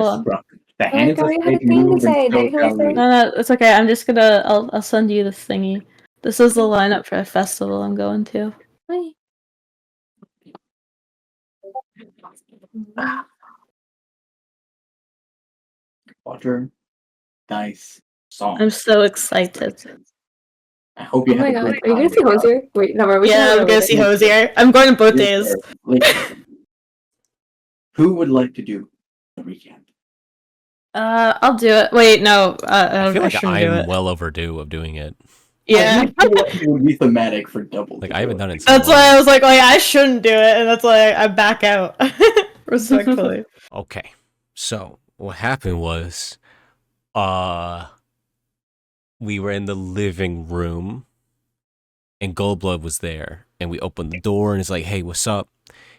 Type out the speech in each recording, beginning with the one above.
on. The Oh my hands god, are we had a straight thing to move and say. so Did we shall say? we. No, it's okay. I'm just gonna. I'll send you this thingy. This is the lineup for a festival I'm going to. Wait. Water, dice, song. I'm so excited. I hope you Oh have my a god, great are you time. gonna see Hosier? Wait, no, we Yeah, I'm gonna see Hosier. I'm going to both days. Who would like to do the recap? I'll do it. Wait, no. I feel like shouldn't do I'm it. well overdue of doing it. Yeah. I feel like it would be thematic for double. Like I haven't done it. In so That's long. why I was like, I shouldn't do it, and that's why I back out respectfully. Okay, so what happened was, we were in the living room, and Goldblood was there, and we opened the door, and it's like, "Hey, what's up?"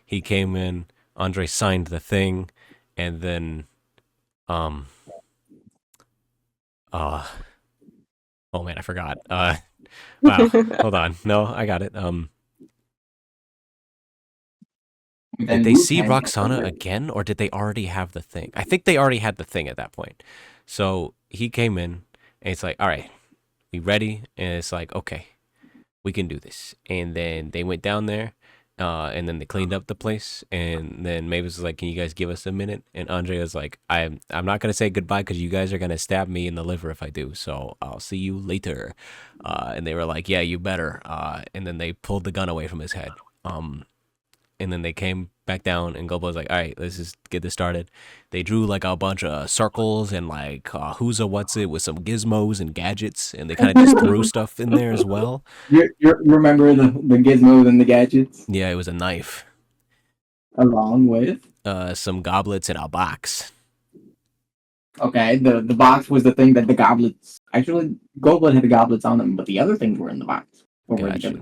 He came in. Andre signed the thing, and then, oh man, I forgot. Wow, hold on. No, I got it. Did they see Roxana again, or did they already have the thing? I think they already had the thing at that point. So he came in, and it's like, all right, we ready? And it's like, okay, we can do this. And then they went down there, and then they cleaned up the place. And then Mavis was like, can you guys give us a minute? And Andre was like, I'm not going to say goodbye because you guys are going to stab me in the liver if I do. So I'll see you later. And they were like, yeah, you better. And then they pulled the gun away from his head. And then they came back down, and Goldblood was like, all right, let's just get this started. They drew like a bunch of circles and like who's a what's it with some gizmos and gadgets, and they kind of just threw stuff in there as well. You remember the gizmos and the gadgets? Yeah, it was a knife. Along with? Some goblets in a box. Okay, the box was the thing that the goblets... Actually, Goldblood had the goblets on them, but the other things were in the box. Gotcha.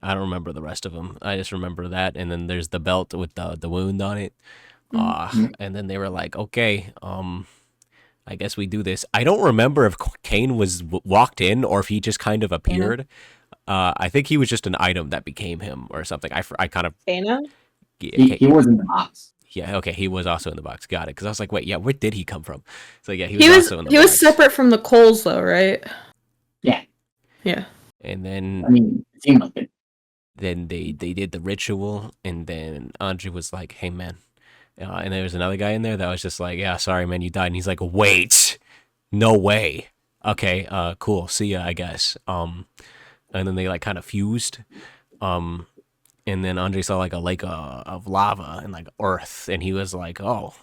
I don't remember the rest of them. I just remember that, and then there's the belt with the wound on it. And then they were like, okay, I guess we do this. I don't remember if Kane was walked in or if he just kind of appeared. I think he was just an item that became him or something. I kind of... Dana? He was in the box. Yeah, okay, he was also in the box. Got it. Because I was like, wait, yeah, where did he come from? So yeah, he was also in the box. He was separate from the Coles, though, right? Yeah. Yeah. And then... I mean, it seemed like it. Then they did the ritual, and then Andre was like, hey, man. And there was another guy in there that was just like, yeah, sorry, man, you died. And he's like, wait, no way. Okay, cool, see ya, I guess. And then they like kind of fused. And then Andre saw like a lake of lava and like earth, and he was like, oh,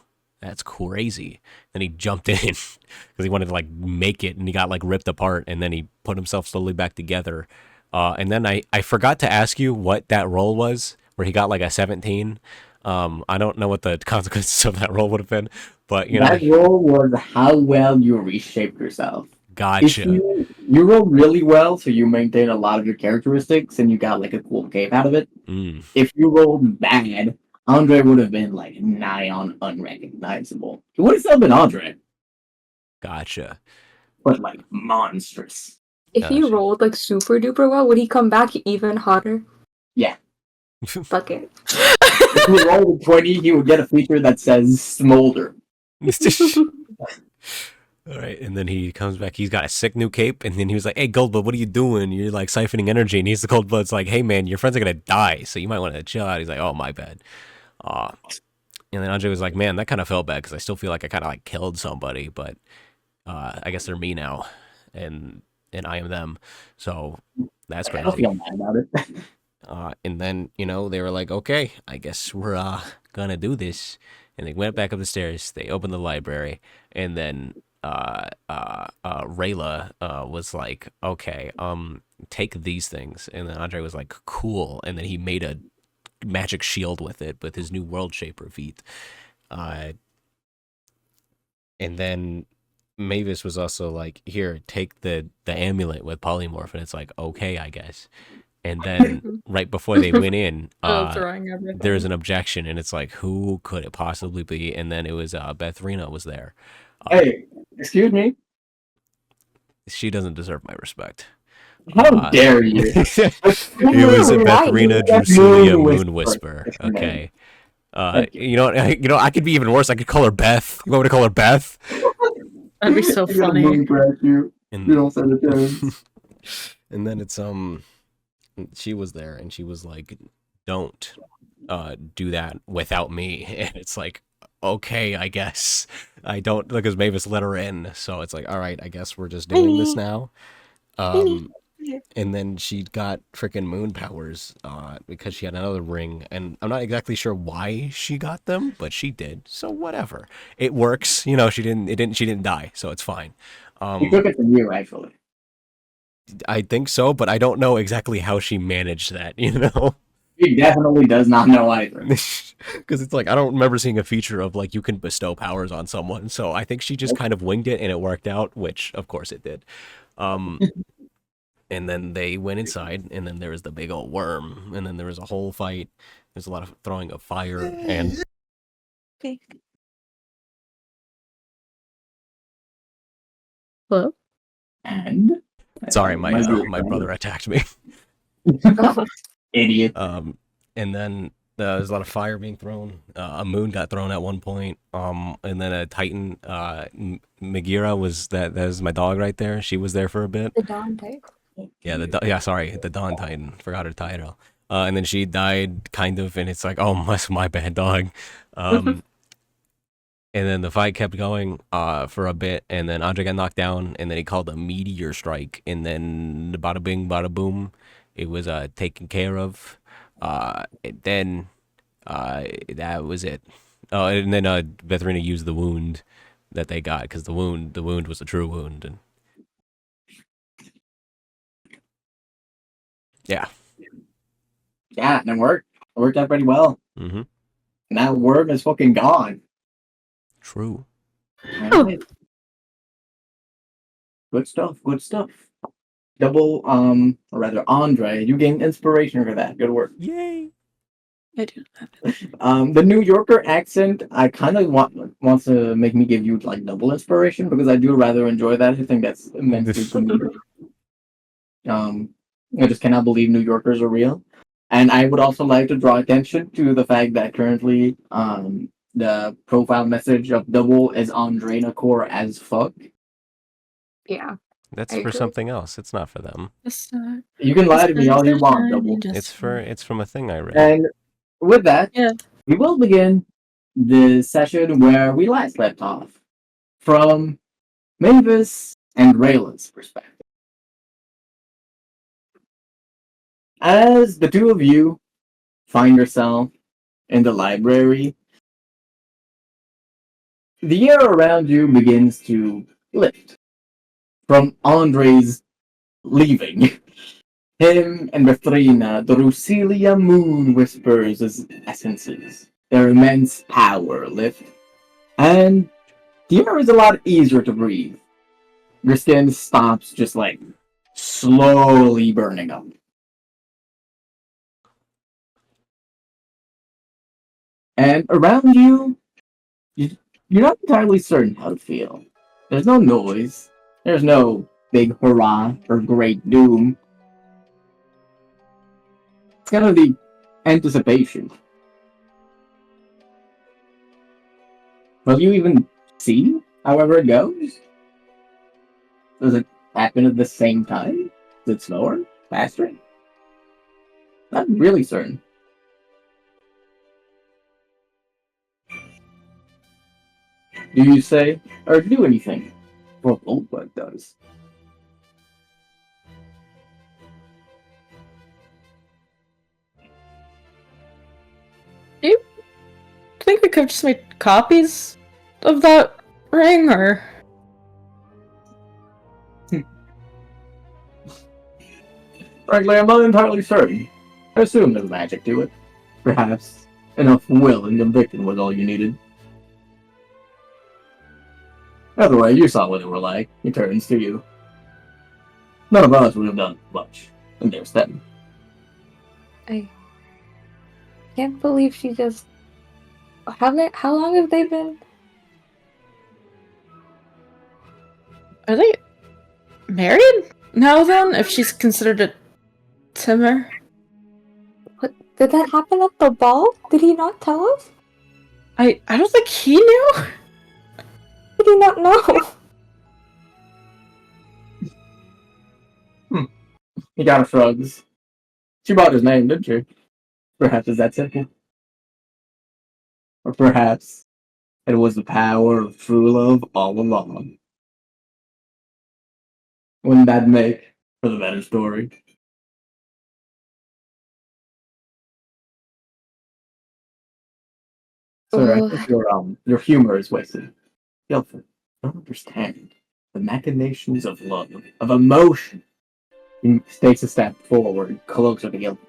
that's crazy. Then he jumped in because he wanted to like make it, and he got like ripped apart, and then he put himself slowly back together. And then I forgot to ask you what that roll was, where he got like a 17. I don't know what the consequences of that roll would have been, but you know, that roll was how well you reshaped yourself. Gotcha. You rolled really well, so you maintained a lot of your characteristics, and you got like a cool cape out of it. If you rolled bad, Andre would have been like nigh on unrecognizable. He would have still been Andre. Gotcha. But like monstrous. If he rolled like super duper well, would he come back even hotter? Yeah. Fuck it. If he rolled 20, he would get a feature that says smolder. All right, and then he comes back. He's got a sick new cape, and then he was like, "Hey, Goldblood, what are you doing? You're like siphoning energy." And he's the Goldblood's like, "Hey, man, your friends are gonna die, so you might want to chill out." He's like, "Oh, my bad." And then Andre was like, "Man, that kind of felt bad because I still feel like I kind of like killed somebody, but I guess they're me now, and I am them, so that's crazy." I don't feel mad about it. And then they were like, "Okay, I guess we're gonna do this." And they went back up the stairs. They opened the library, and then Rayla was like, okay, take these things. And then Andre was like, cool. And then he made a magic shield with it, with his new world shaper feat. And then Mavis was also like, here, take the amulet with polymorph. And it's like, okay, I guess. And then right before they went in, there's an objection, and it's like, who could it possibly be? And then it was Bethrina was there. Hey, excuse me? She doesn't deserve my respect. How dare you? It was a Bethrina Drusilia Moon Whisper. Okay. You know, I could be even worse. I could call her Beth. You want me to call her Beth? That'd be so You got funny. moon crash you. And, You don't stand a chance. and then it's she was there and she was like, "Don't do that without me." And it's like, okay, I guess I don't, because Mavis let her in, so it's like, all right, I guess we're just doing this now. And then she got freaking moon powers because she had another ring, and I'm not exactly sure why she got them, but she did. So whatever, it works. You know, she didn't die, so it's fine. He took it from you, actually. I think so, but I don't know exactly how she managed that. You know. He definitely does not know either. Because it's like, I don't remember seeing a feature of like you can bestow powers on someone, so I think she just kind of winged it and it worked out, which of course it did. And then they went inside, and then there was the big old worm, and then there was a whole fight. There's a lot of throwing of fire, and Okay. Hello? And sorry, my brother attacked me. Idiot. And then there's a lot of fire being thrown. A moon got thrown at one point. And then a Titan, Megira was that was my dog right there. She was there for a bit. The Dawn type. Yeah, the Dawn Titan. Forgot her title. And then she died, kind of, and it's like, oh, my bad, dog. And then the fight kept going for a bit, and then Andre got knocked down, and then he called a meteor strike, and then bada bing, bada boom, it was taken care of. Then that was it. Oh, and then Betharina used the wound that they got, because the wound was a true wound, and yeah. Yeah, and it worked. It worked out pretty well. Mm-hmm. And that worm is fucking gone. True. Right. Good stuff. Good stuff. Double, or rather, Andre, you gained inspiration for that. Good work. Yay! I do that. The New Yorker accent, I kind of wants to make me give you like double inspiration because I do rather enjoy that. I think that's immensely comedic. I just cannot believe New Yorkers are real. And I would also like to draw attention to the fact that currently, the profile message of Double is Andrena Core as fuck. Yeah. That's I for agree. something else. It's not for them. It's not. You can lie to me all you want, Double. It's from a thing I read. And with that, Yeah. we will begin the session where we last left off, from Mavis and Raylan's perspective. As the two of you find yourself in the library, the air around you begins to lift from Andre's leaving. Him and Betharina, the Rusilia moon whispers as essences. Their immense power lift. And the air is a lot easier to breathe. Your skin stops just like slowly burning up. And around you, you're not entirely certain how to feel. There's no noise. There's no big hurrah or great doom. It's kind of the anticipation. Will you even see however it goes? Does it happen at the same time? Is it slower? Faster? Not really certain. Do you say or do anything? Well, Oldblood does. I think we could have just made copies of that ring, or Frankly, I'm not entirely certain. I assume there's magic to it. Perhaps enough will and conviction was all you needed. Either way, you saw what they were like. He turns to you. None of us would have done much in their stead. I can't believe she just. How long have they been? are they married now? Then, if she's considered a Timur, What did that happen at the ball? Did he not tell us? I don't think he knew. I do not know. He kind of shrugs. She brought his name, didn't she? Perhaps it's that simple. Or perhaps it was the power of true love all along. Wouldn't that make for the better story? Sir, I think your humor is wasted. Guilford, I don't understand the machinations of love, of emotion. He takes a step forward, closer to Guilford.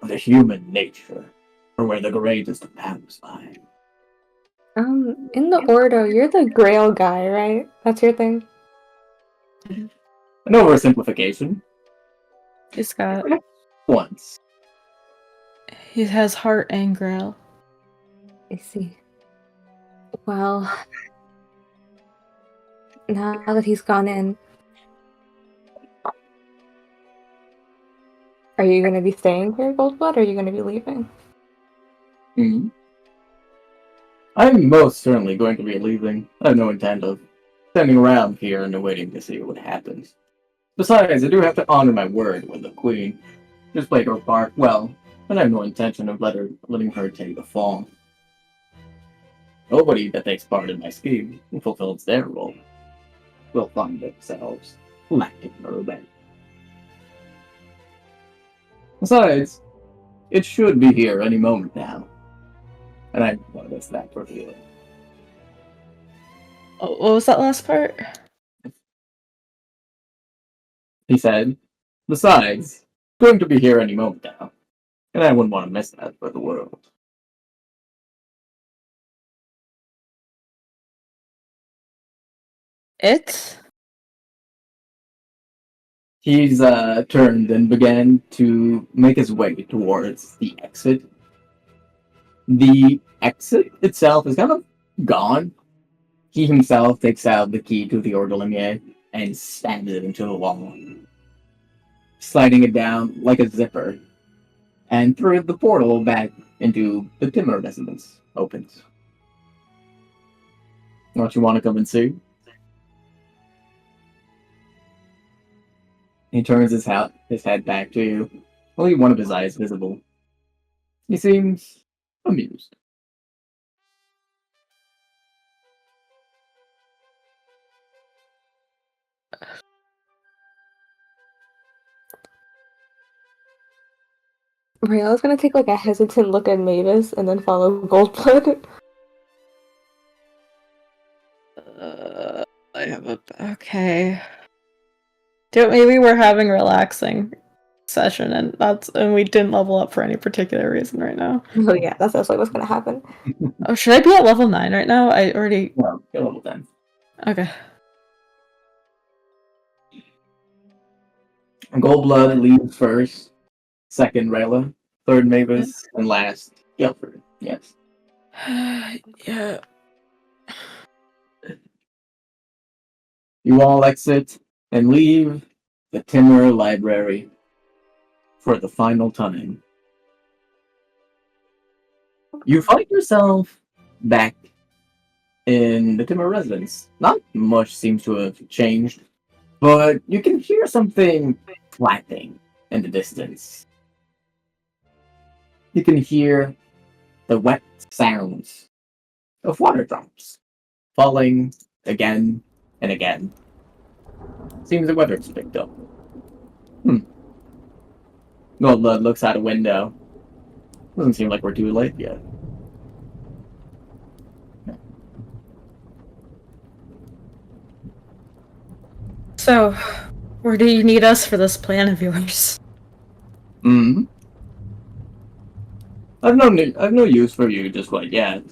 Of the human nature, or where the greatest of powers lie. In the Ordo, you're the Grail guy, right? That's your thing? An oversimplification. He's got. Once. He has heart and grail. I see. Well, now that he's gone in, are you going to be staying here, Goldblood, or are you going to be leaving? I'm most certainly going to be leaving. I have no intent of standing around here and waiting to see what happens. Besides, I do have to honor my word with the Queen. Just played her part well, and I have no intention of letting her take the fall. Nobody that takes part in my scheme and fulfills their role will find themselves lacking her obey. Besides, it should be here any moment now. And I noticed that for you. What was that last part? He said, besides, going to be here any moment now. And I wouldn't want to miss that for the world. It? He's turned and began to make his way towards the exit. The exit itself is kind of gone. He himself takes out the key to the Order Lumiere and stabs it into the wall, sliding it down like a zipper, and through the portal back into the Timur residence opens. Don't you want to come and see? He turns his head back to you, only one of his eyes visible. He seems amused. Rael's gonna take like a hesitant look at Mavis and then follow Goldblood. I have a okay. Maybe we're having a relaxing session, and we didn't level up for any particular reason right now. Oh yeah, that's like what's gonna happen. Oh, should I be at level 9 right now? I already. Well, get level 10. Okay. Goldblood leads first, second Rayla, third Mavis, and last Guilford. Yes. Yeah. You all exit and leave the Timur Library for the final time. You find yourself back in the Timur residence. Not much seems to have changed, but you can hear something flapping in the distance. You can hear the wet sounds of water drops falling again and again. Seems the weather's picked up. Goldblood looks out a window. Doesn't seem like we're too late yet. So, where do you need us for this plan of yours? I've no use for you just quite yet.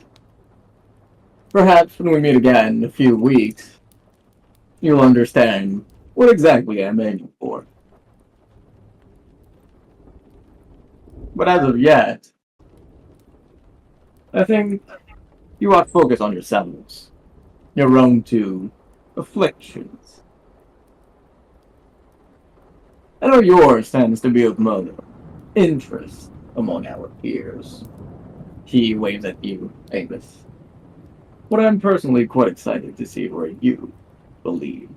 Perhaps when we meet again in a few weeks, you'll understand what exactly I'm aiming for. But as of yet, I think you ought to focus on yourselves, your own two afflictions. I know yours tends to be of more interest among our peers. He waves at you, Avis. But I'm personally quite excited to see where you will lead.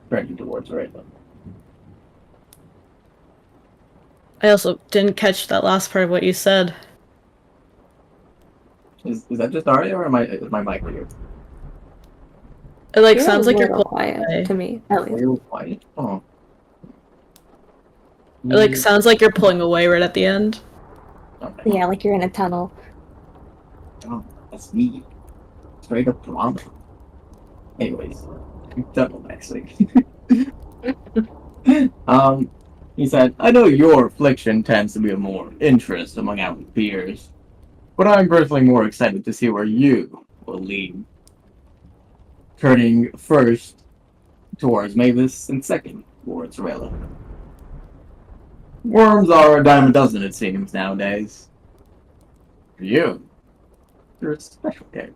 Turning towards Raylan. I also didn't catch that last part of what you said. Is that just Arya, or is my mic weird? It like You're sounds a like you're little pulling quiet away. to me, at least. Real quiet. Oh. It like sounds like you're pulling away right at the end. Okay. Yeah, like you're in a tunnel. Oh, that's me. Straight up drama. Anyways, double actually. He said, I know your affliction tends to be of more interest among our peers, but I'm personally more excited to see where you will lead. Turning first towards Mavis and second towards Rayla. Worms are a dime a dozen, it seems, nowadays. For you, you're a special case.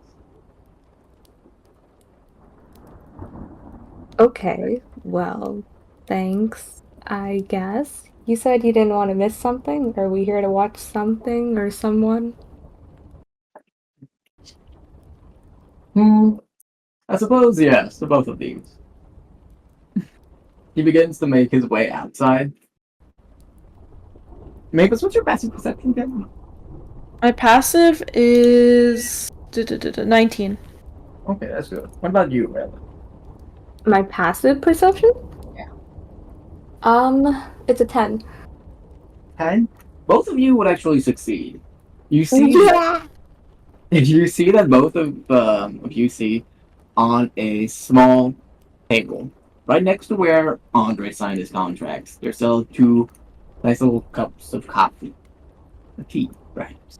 Okay, well, thanks, I guess. You said you didn't want to miss something? Are we here to watch something or someone? I suppose yes, to both of these. He begins to make his way outside. Mavis, what's your passive perception again? My passive is 19. Okay, that's good. What about you, Rayla? My passive perception? Yeah. It's a 10. 10? Both of you would actually succeed. You see Yeah! you see that both of you see on a small table, right next to where Andre signed his contracts. There's still two nice little cups of coffee. A tea, perhaps.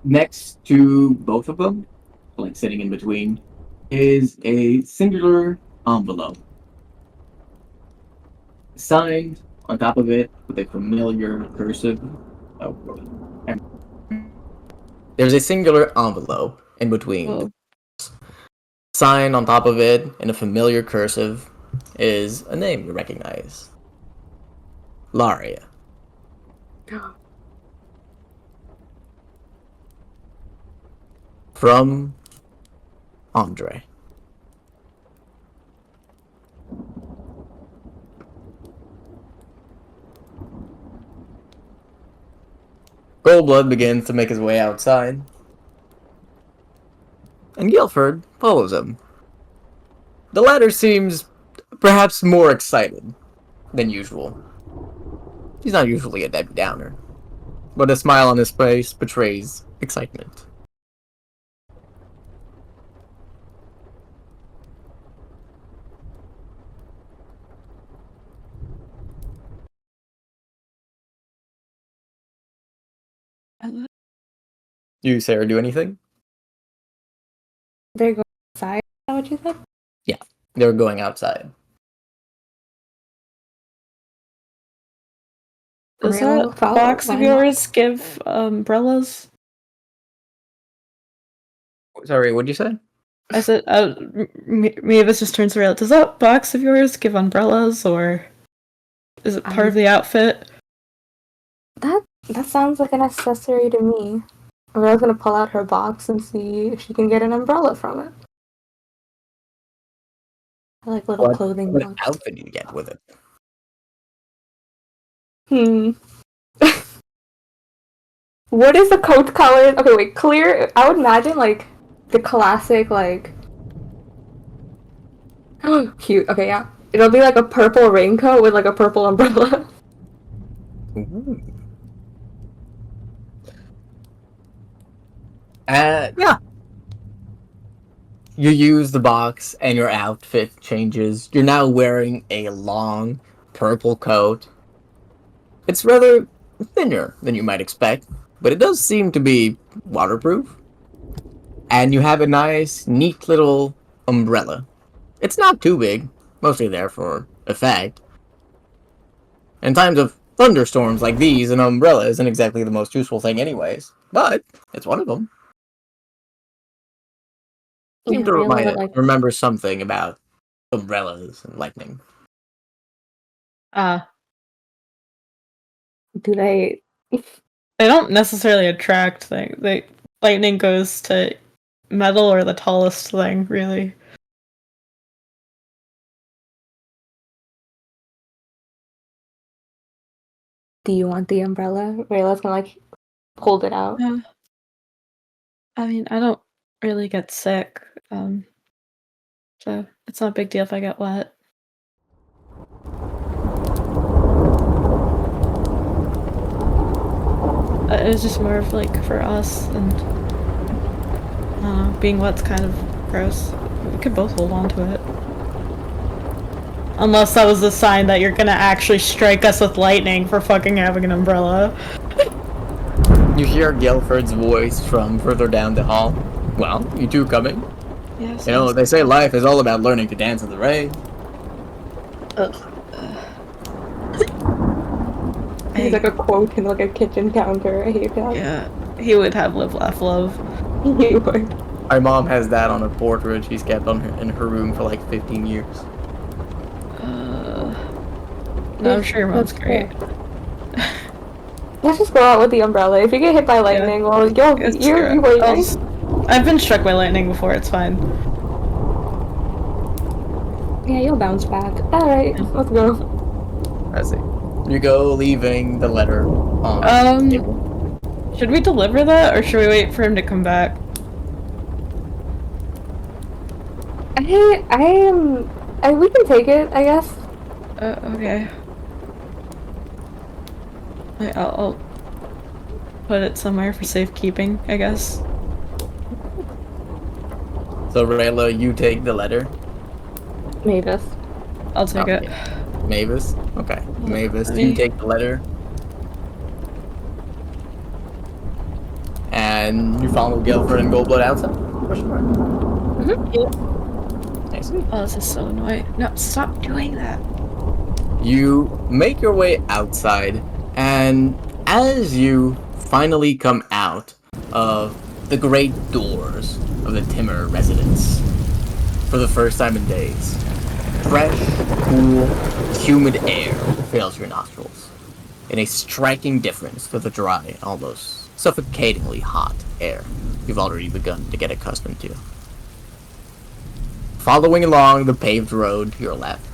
Next to both of them, like sitting in between, is a singular envelope. Signed on top of it with a familiar cursive. Oh, there's a singular envelope in between. Whoa. Sign on top of it in a familiar cursive is a name you recognize. Laria. From Andre. Goldblood begins to make his way outside, and Guilford follows him. The latter seems perhaps more excited than usual. He's not usually a Debbie Downer, but a smile on his face betrays excitement. You, Sarah, do anything? They're going outside, is that what you said? Yeah, they were going outside. Does Rayla that follow? box of Why not? yours give umbrellas? Sorry, what'd you say? I said, Mavis just turns around. Does that box of yours give umbrellas, or is it part of the outfit? That sounds like an accessory to me. Rayla's gonna pull out her box and see if she can get an umbrella from it. I like little clothing What box. outfit do you get with it? What is the coat color? Okay, wait, clear. I would imagine like the classic like. Oh, cute. Okay, yeah. It'll be like a purple raincoat with like a purple umbrella. Ooh. Yeah. You use the box and your outfit changes. You're now wearing a long purple coat. It's rather thinner than you might expect, but it does seem to be waterproof. And you have a nice, neat little umbrella. It's not too big, mostly there for effect. In times of thunderstorms like these, an umbrella isn't exactly the most useful thing anyways, but it's one of them. Seem Yeah, to Rayla would remember something about umbrellas and lightning. Ah, do they They don't necessarily attract things. Lightning goes to metal or the tallest thing, really. Do you want the umbrella? Rayla's gonna like hold it out. Yeah. I mean, I don't really get sick, so it's not a big deal if I get wet. It was just more of like for us, and I don't know, being wet's kind of gross. We could both hold on to it. Unless that was the sign that you're gonna actually strike us with lightning for fucking having an umbrella. You hear Guilford's voice from further down the hall. Well, you two coming? Yes. You know, they say life is all about learning to dance in the rain. He's like a quote in like a kitchen counter. I hate that. Yeah, he would have live, laugh, love. He would. My mom has that on a portrait she's kept in her room for like 15 years. I'm sure your mom's That's great. Let's just go out with the umbrella. If you get hit by lightning, well, you're waiting. I've been struck by lightning before, it's fine. Yeah, you'll bounce back. Alright, let's go. I see. You go, leaving the letter on the table. Should we deliver that, or should we wait for him to come back? We can take it, I guess. Okay. I'll put it somewhere for safekeeping, I guess. So, Rayla, you take the letter. Mavis. I'll take it. Mavis? Okay. Mavis, Let you me- take the letter. And you follow Guilford and Goldblood outside? Question mark. I see. Oh, this is so annoying. No, stop doing that. You make your way outside, and as you finally come out of the great doors of the Timmer residence, for the first time in days, fresh, cool, humid air fills your nostrils, in a striking difference to the dry, almost suffocatingly hot air you've already begun to get accustomed to. Following along the paved road to your left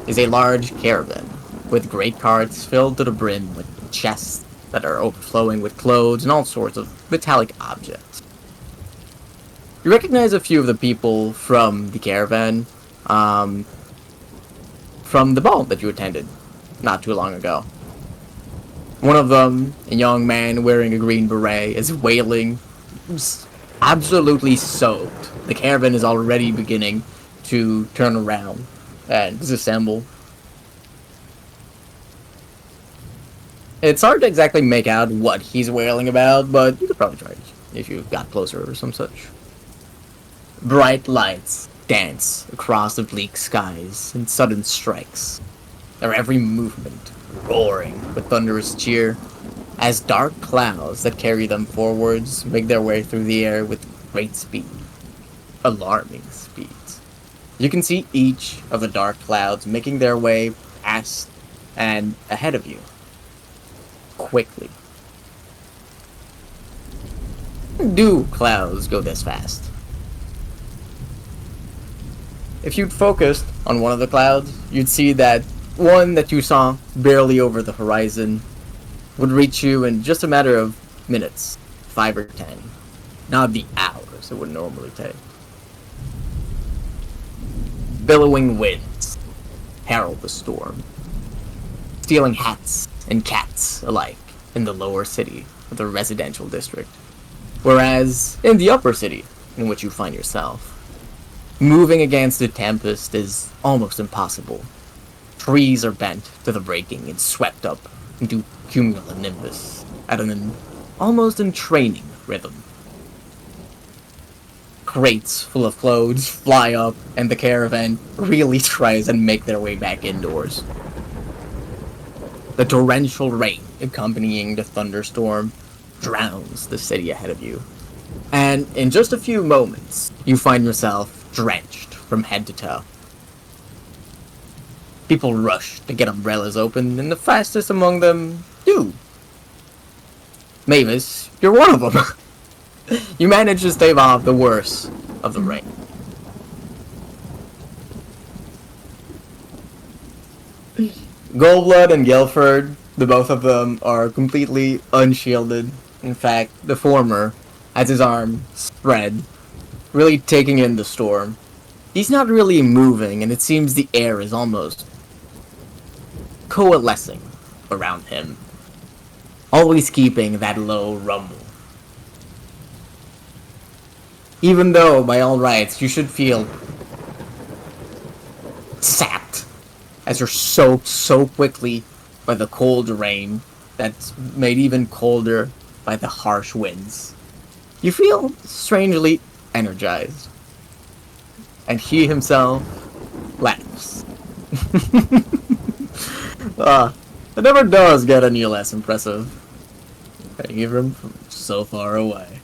is a large caravan with great carts filled to the brim with chests that are overflowing with clothes and all sorts of metallic objects. You recognize a few of the people from the caravan, from the ball that you attended not too long ago. One of them, a young man wearing a green beret, is wailing, absolutely soaked. The caravan is already beginning to turn around and disassemble. It's hard to exactly make out what he's wailing about, but you could probably try it if you got closer or some such. Bright lights dance across the bleak skies in sudden strikes, their every movement roaring with thunderous cheer, as dark clouds that carry them forwards make their way through the air with great speed. Alarming speeds. You can see each of the dark clouds making their way past and ahead of you. Quickly. Do clouds go this fast? If you'd focused on one of the clouds, you'd see that one that you saw barely over the horizon would reach you in just a matter of minutes, 5 or 10. Not the hours it would normally take. Billowing winds herald the storm, stealing hats and cats alike in the lower city of the residential district. Whereas in the upper city, in which you find yourself, moving against the tempest is almost impossible. Trees are bent to the breaking and swept up into cumulonimbus at an almost entraining rhythm. Crates full of clothes fly up, and the caravan really tries and make their way back indoors. The torrential rain accompanying the thunderstorm drowns the city ahead of you. And in just a few moments, you find yourself drenched from head to toe. People rush to get umbrellas open, and the fastest among them do. Mavis, you're one of them. You managed to stave off the worst of the rain. Goldblood and Guilford, the both of them are completely unshielded. In fact, the former has his arm spread, really taking in the storm. He's not really moving, and it seems the air is almost coalescing around him, always keeping that low rumble. Even though, by all rights, you should feel sapped, as you're soaked so quickly by the cold rain that's made even colder by the harsh winds. You feel strangely energized. And he himself laughs. It never does get any less impressive. Even from so far away.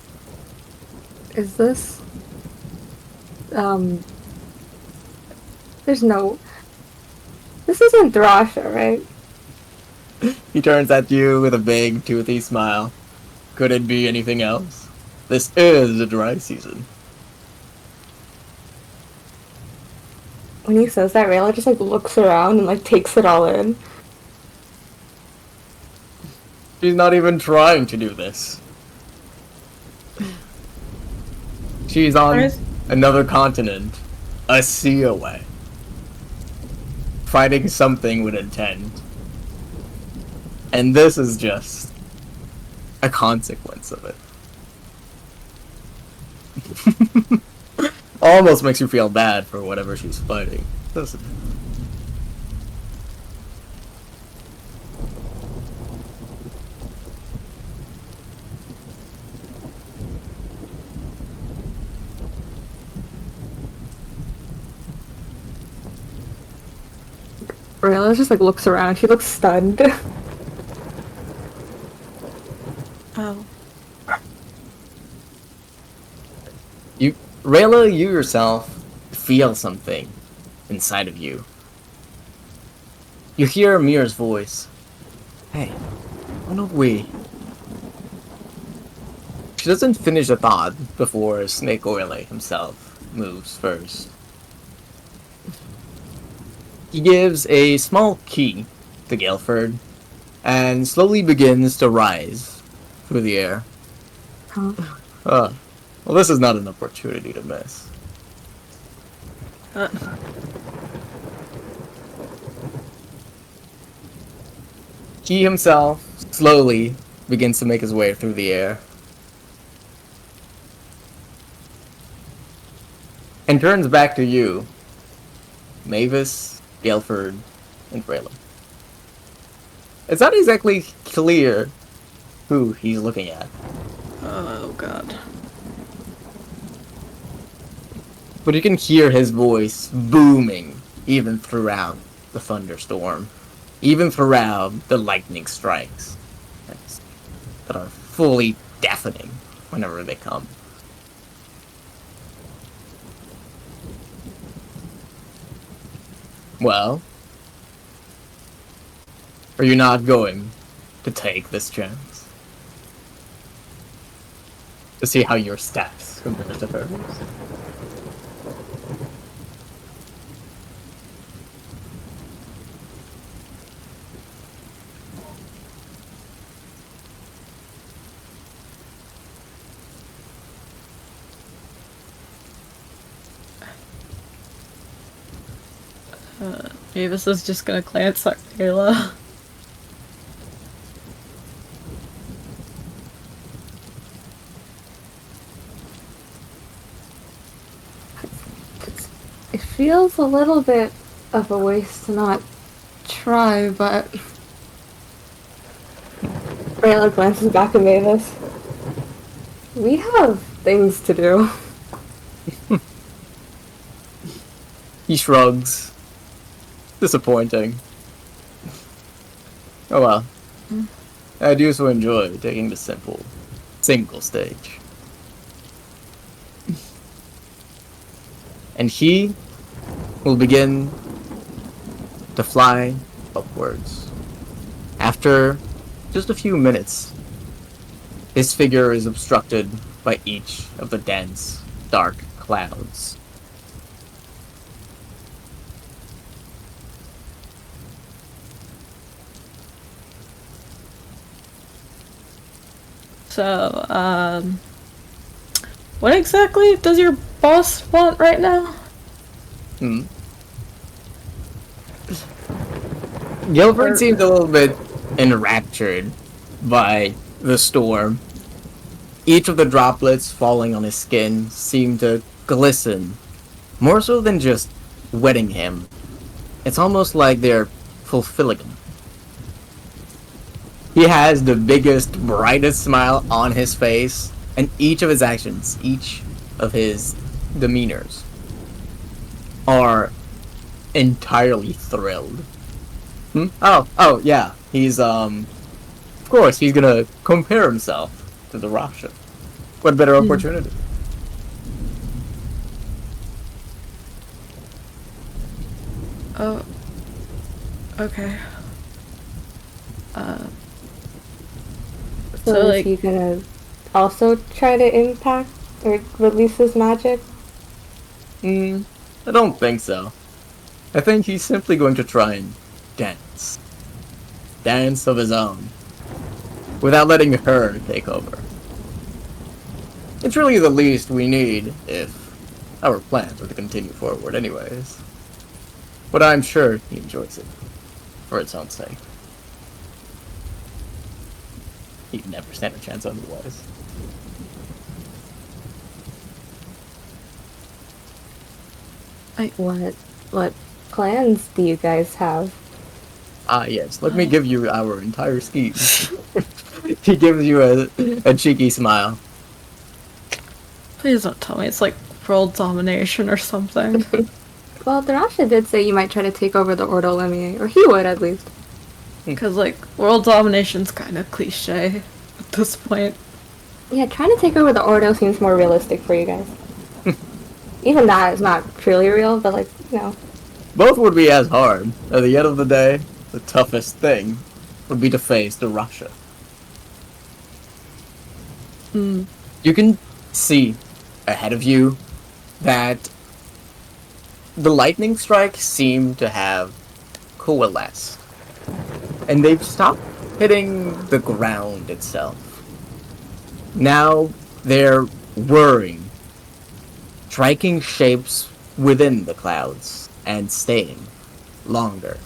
Is this... There's no... This isn't Thrasher, right? He turns at you with a big, toothy smile. Could it be anything else? This is the dry season. When he says that, Rayla just, like, looks around and, like, takes it all in. She's not even trying to do this. She's on another continent, a sea away, fighting something with intent. And this is just a consequence of it. Almost makes you feel bad for whatever she's fighting, doesn't it? Rayla just, like, looks around. She looks stunned. Oh. Rayla, you yourself feel something inside of you. You hear Amir's voice. Hey, why don't we... She doesn't finish a thought before Snake Oile himself moves first. He gives a small key to Guilford and slowly begins to rise through the air. Huh. Well, this is not an opportunity to miss. He himself slowly begins to make his way through the air. And turns back to you, Mavis, Guilford, and Rayla. It's not exactly clear who he's looking at. Oh, God. But you can hear his voice booming even throughout the thunderstorm. Even throughout the lightning strikes. That are fully deafening whenever they come. Well, are you not going to take this chance? To see how your steps compare to hers? Mavis is just gonna glance at Rayla. It feels a little bit of a waste to not try, but... Rayla glances back at Mavis. We have things to do. He shrugs. Disappointing. Oh well. I do so enjoy taking the single stage. And he will begin to fly upwards. After just a few minutes His figure is obstructed by each of the dense, dark clouds. So, what exactly does your boss want right now? Gilbert seemed a little bit enraptured by the storm. Each of the droplets falling on his skin seemed to glisten, more so than just wetting him. It's almost like they're fulfilling him. He has the biggest, brightest smile on his face, and each of his actions, each of his demeanors, are entirely thrilled. Oh, yeah. He's, of course, he's gonna compare himself to the Rasha. What better opportunity? Oh. Okay. So So, is like- he gonna also try to impact or release his magic? I don't think so. I think he's simply going to try and dance. Dance of his own. Without letting her take over. It's really the least we need if our plans are to continue forward anyways. But I'm sure he enjoys it. For its own sake. He'd never stand a chance otherwise. What plans do you guys have? Ah, yes. Let me give you our entire scheme. He gives you a cheeky smile. Please don't tell me it's like world domination or something. Well, Darasha did say you might try to take over the Ordo Lemmy, or he would at least. Because, like, world domination's kind of cliche at this point. Yeah, trying to take over the Ordo seems more realistic for you guys. Even that is not truly real, but like, you know. Both would be as hard. At the end of the day, the toughest thing would be to face the Russia. You can see ahead of you that the lightning strikes seem to have coalesced. And they've stopped hitting the ground itself. Now they're whirring, striking shapes within the clouds and staying longer.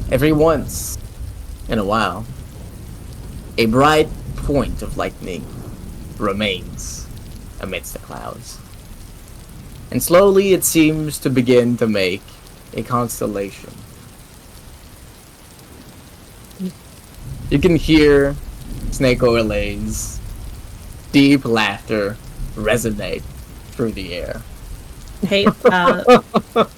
Every once in a while, a bright point of lightning remains amidst the clouds. And slowly it seems to begin to make a constellation. You can hear Snake Overlay's deep laughter resonate through the air. Hate that.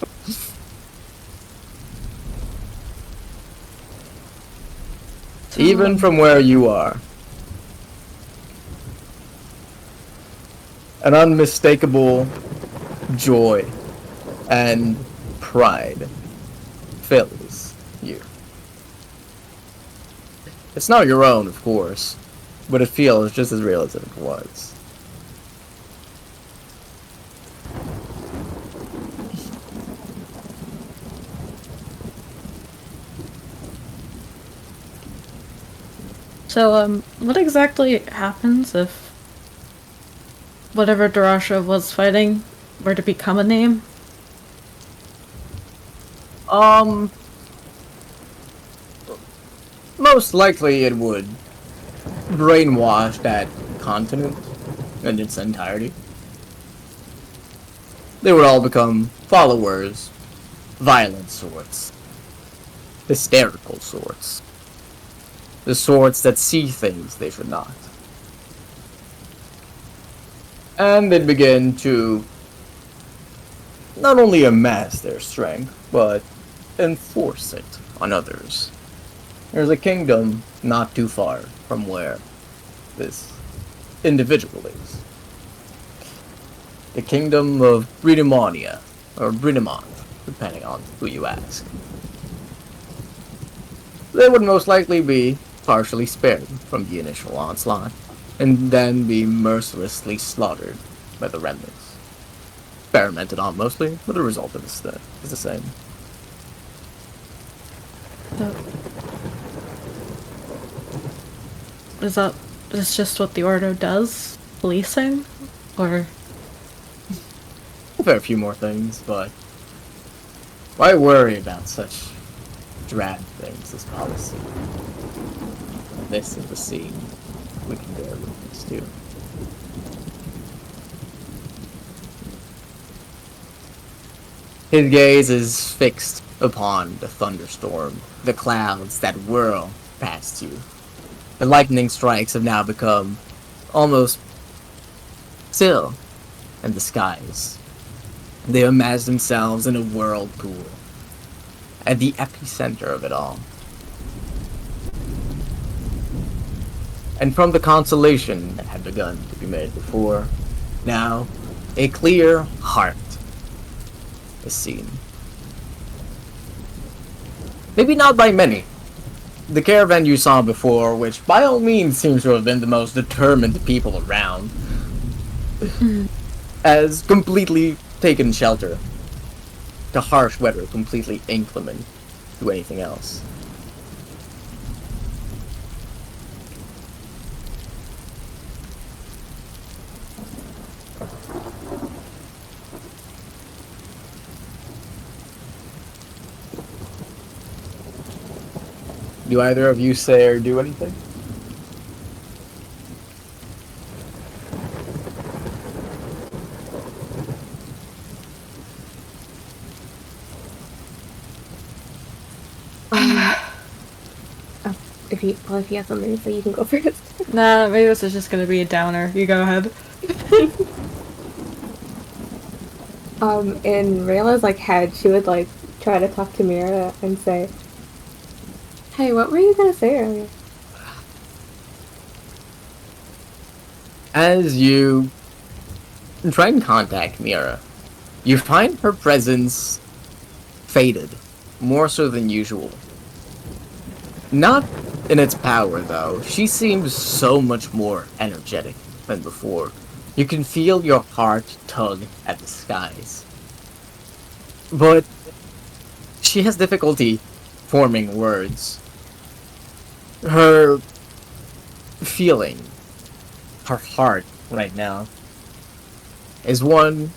Even from where you are. An unmistakable joy and pride fills you. It's not your own, of course, but it feels just as real as if it was. So, what exactly happens if whatever Darasha was fighting were to become a name? Most likely it would brainwash that continent in its entirety. They would all become followers, violent sorts, hysterical sorts, the sorts that see things they should not. And they'd begin to not only amass their strength, but enforce it on others. There's a kingdom not too far from where this individual is. The kingdom of Bridemonia, or Bridemont, depending on who you ask. They would most likely be partially spared from the initial onslaught, and then be mercilessly slaughtered by the remnants. Experimented on mostly, but the result is the same. So, is that just what the Ordo does? Policing? Or... A fair few more things, but why worry about such drab things as policy? This is the scene we can bear witness to. His gaze is fixed upon the thunderstorm, the clouds that whirl past you. The lightning strikes have now become almost still in the skies. They amass themselves in a whirlpool at the epicenter of it all. And from the constellation that had begun to be made before, now a clear heart is seen. Maybe not by many. The caravan you saw before, which by all means seems to have been the most determined people around, has completely taken shelter. The harsh weather completely inclement to anything else. Do either of you say or do anything? If you have something to say, you can go first. Nah, maybe this is just gonna be a downer. You go ahead. In Rayla's head, she would try to talk to Mira and say, "Hey, what were you gonna say earlier?" As you try and contact Mira, you find her presence faded, more so than usual. Not in its power, though. She seems so much more energetic than before. You can feel your heart tug at the skies. But she has difficulty forming words. Her feeling, her heart right now, is one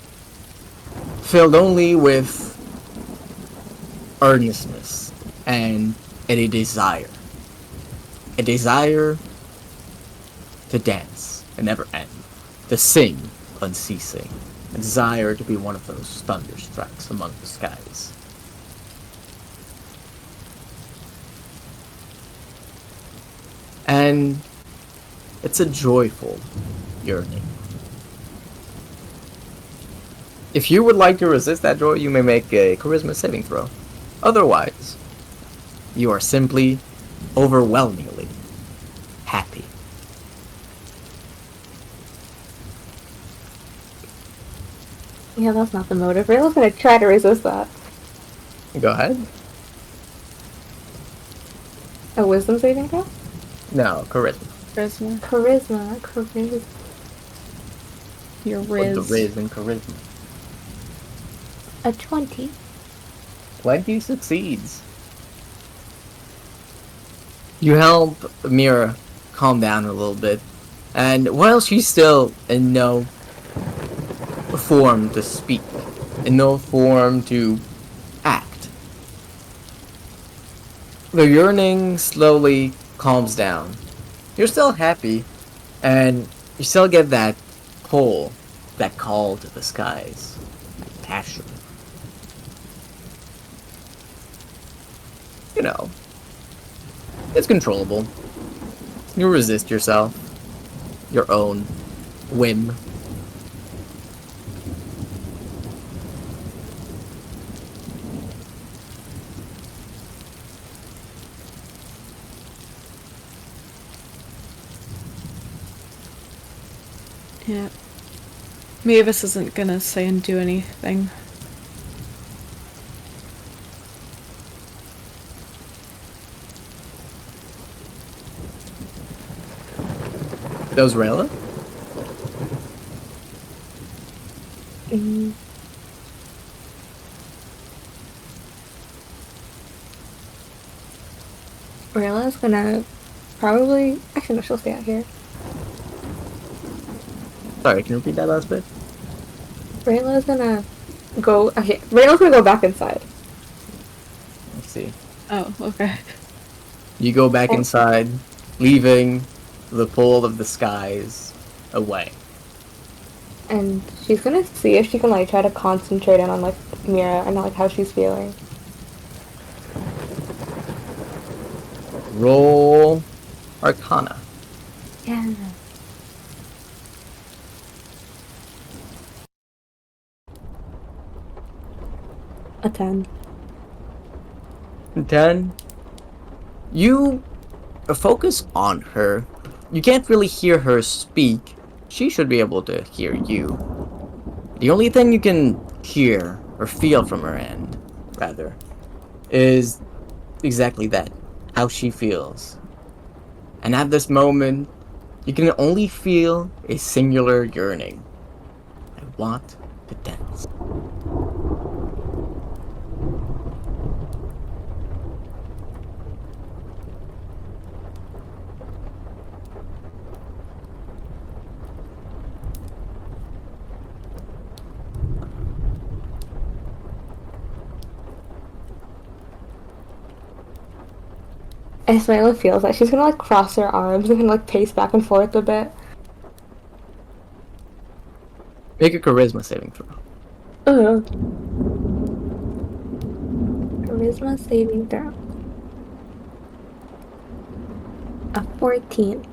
filled only with earnestness and a desire. A desire to dance and never end, to sing unceasing, a desire to be one of those thunderstrucks among the skies. And it's a joyful yearning. If you would like to resist that joy, you may make a charisma saving throw. Otherwise, you are simply overwhelmingly happy. Yeah, that's not the motive. Rayla's gonna try to resist that. Go ahead. A wisdom saving throw? No, charisma. Charisma. Your With riz. the riz and charisma. A 20. 20 succeeds. You help Mira calm down a little bit, and while she's still in no form to speak, in no form to act, the yearning slowly calms down. You're still happy, and you still get that pull, that call to the skies, that passion. You know, it's controllable. You resist yourself, your own whim. Yeah. Mavis isn't gonna say and do anything. That was Rayla? Mm. Rayla's gonna probably. Actually, no, she'll stay out here. Sorry, can you repeat that last bit? Rayla's gonna go. Okay, Rayla's gonna go back inside. Let's see. Oh, okay. You go back Oh. inside, leaving the pull of the skies away. And she's gonna see if she can like try to concentrate in on like Mira and like how she's feeling. Roll Arcana. Yeah. A 10. 10. You focus on her. You can't really hear her speak. She should be able to hear you. The only thing you can hear or feel from her end, rather, is exactly that. How she feels. And at this moment, you can only feel a singular yearning. I want to dance. Ismaila feels that she's gonna like cross her arms and like pace back and forth a bit. Make a charisma saving throw. Charisma saving throw. A 14.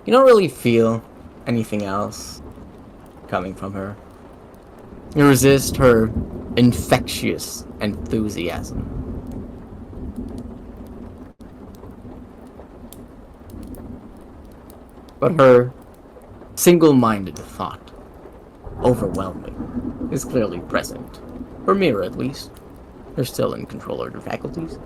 You don't really feel anything else coming from her. You resist her infectious enthusiasm. But her single-minded thought, overwhelming, is clearly present. For Mira, at least. They're still in control of their faculties.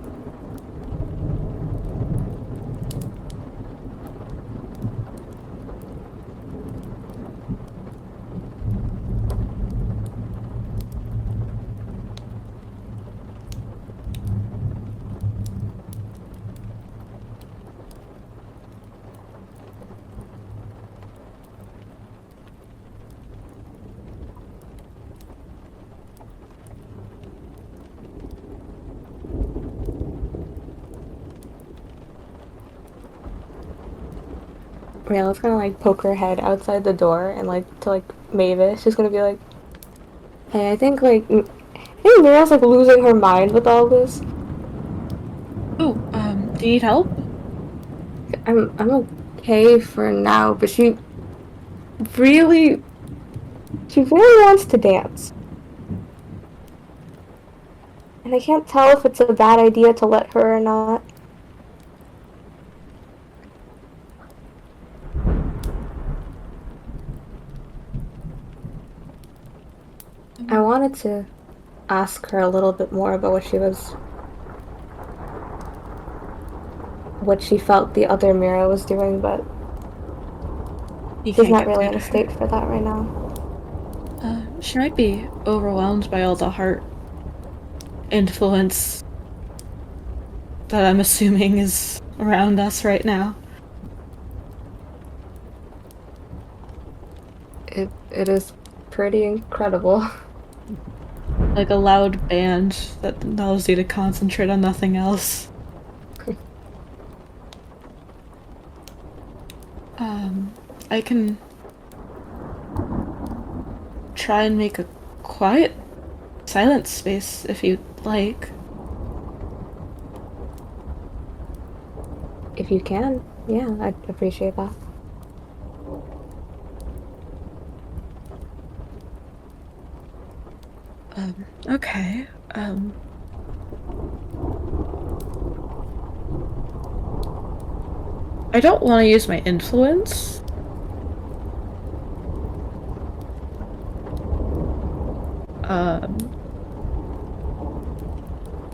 Rayla's gonna like poke her head outside the door and like to like Mavis. She's gonna be like, "Hey, I think like I think Mira's like losing her mind with all this. Oh, do you need help? I'm okay for now, but really she really wants to dance. And I can't tell if it's a bad idea to let her or not." I wanted to ask her a little bit more about what she felt the other Mira was doing, but You she's can't not get really through in a to her. state for that right now. She might be overwhelmed by all the heart influence that I'm assuming is around us right now. It is pretty incredible. Like a loud band that allows you to concentrate on nothing else. I can try and make a quiet, silent space if you'd like. If you can, yeah, I'd appreciate that. Okay. I don't want to use my influence.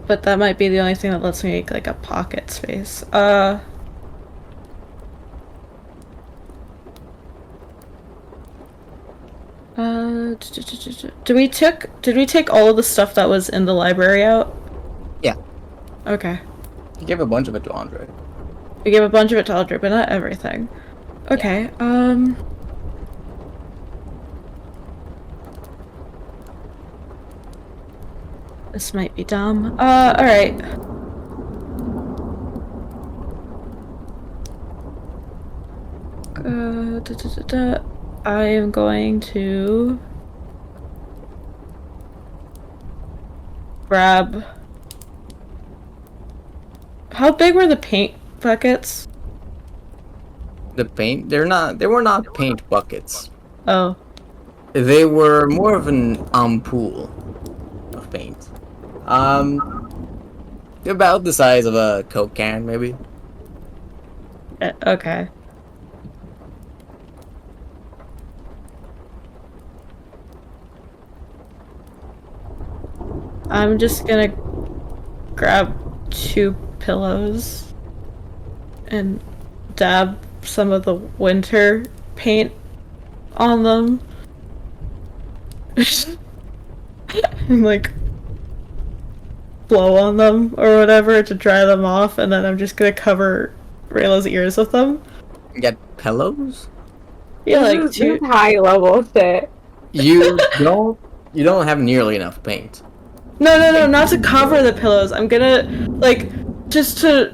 But that might be the only thing that lets me make like a pocket space. Did we take all of the stuff that was in the library out? Yeah. Okay. You gave a bunch of it to Andre. We gave a bunch of it to Audrey, but not everything. Okay, this might be dumb. Alright. I am going to grab. How big were the paint buckets? The paint? They were not paint buckets. Oh. They were more of an ampoule of paint. About the size of a Coke can, maybe. Okay. I'm just gonna grab 2 pillows and dab some of the winter paint on them. And like blow on them or whatever to dry them off, and then I'm just gonna cover Rayla's ears with them. Get pillows? Yeah, like This is 2. high level shit. You don't have nearly enough paint. No, not to cover the pillows. I'm gonna, like, just to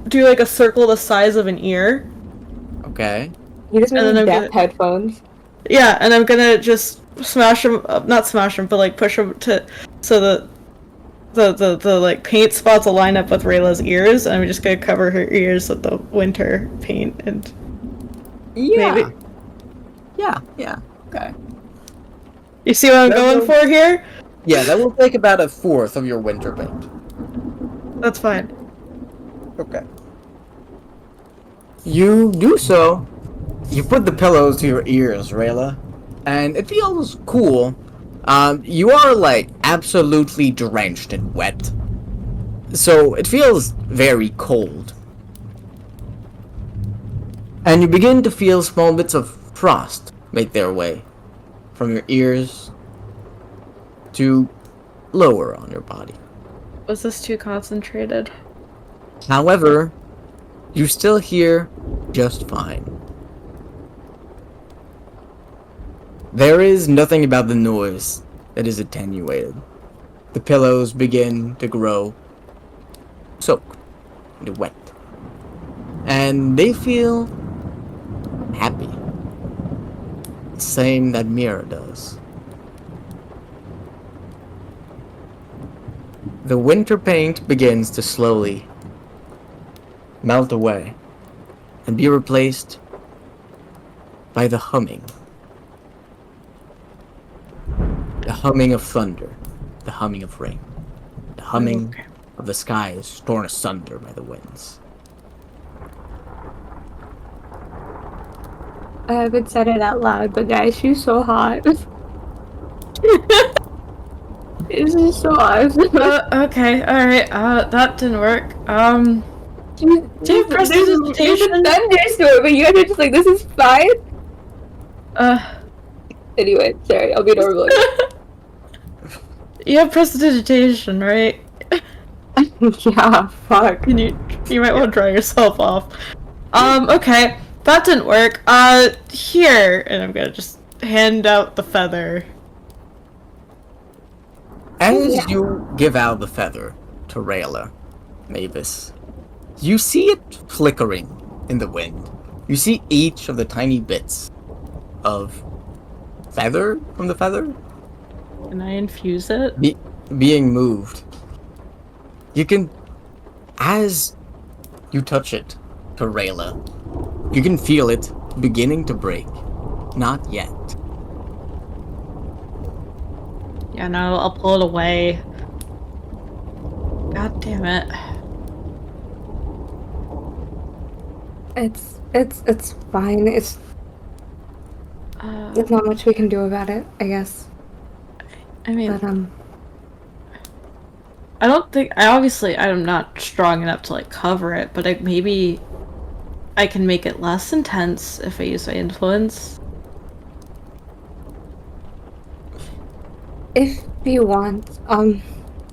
do, like, a circle the size of an ear. Okay. You just And need then I'm deaf gonna- headphones. Yeah, and I'm gonna just smash them, not smash them, but, like, push them to, so that the like, paint spots will line up with Rayla's ears, and I'm just gonna cover her ears with the winter paint, and Yeah. maybe. Yeah. Okay. You see what I'm going for here? Yeah, that will take about 1/4 of your winter paint. That's fine. Okay. You do so. You put the pillows to your ears, Rayla, and it feels cool. You are like absolutely drenched and wet, so it feels very cold. And you begin to feel small bits of frost make their way from your ears to lower on your body. Was this too concentrated? However, you still hear just fine. There is nothing about the noise that is attenuated. The pillows begin to grow soaked and wet. And they feel happy. Same that Mira does. The winter paint begins to slowly melt away and be replaced by the humming. The humming of thunder, the humming of rain, the humming of the skies torn asunder by the winds. I haven't said it out loud, but guys, she's so hot. This is so awesome. Okay, alright, that didn't work. Do you press There's a prestidigitation? thunderstorm, but you guys are just like, this is fine? Anyway, sorry, I'll be normal. You have prestidigitation, right? Yeah, fuck. You might want to dry yourself off. Okay, that didn't work. Here, and I'm gonna just hand out the feather. As you give out the feather to Rayla, Mavis, you see it flickering in the wind. You see each of the tiny bits of feather from the feather Can I infuse it? being moved. You can, as you touch it to Rayla, you can feel it beginning to break. Not yet. Yeah, no, I'll pull it away. God damn it. It's fine. There's not much we can do about it, I guess. I mean, But I don't think, I'm not strong enough to, like, cover it, but maybe I can make it less intense if I use my influence. If you want, I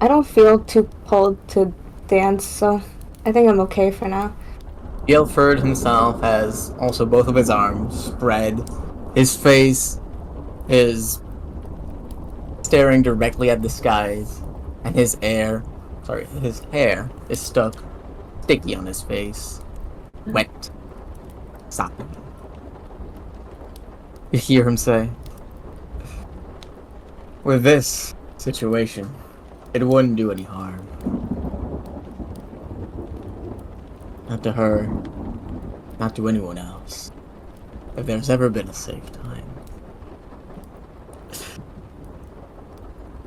don't feel too pulled to dance, so I think I'm okay for now. Guilford himself has also both of his arms spread. His face is staring directly at the skies, and his hair is stuck sticky on his face. Wet. Sopping. You hear him say, with this situation, it wouldn't do any harm. Not to her, not to anyone else. If there's ever been a safe time.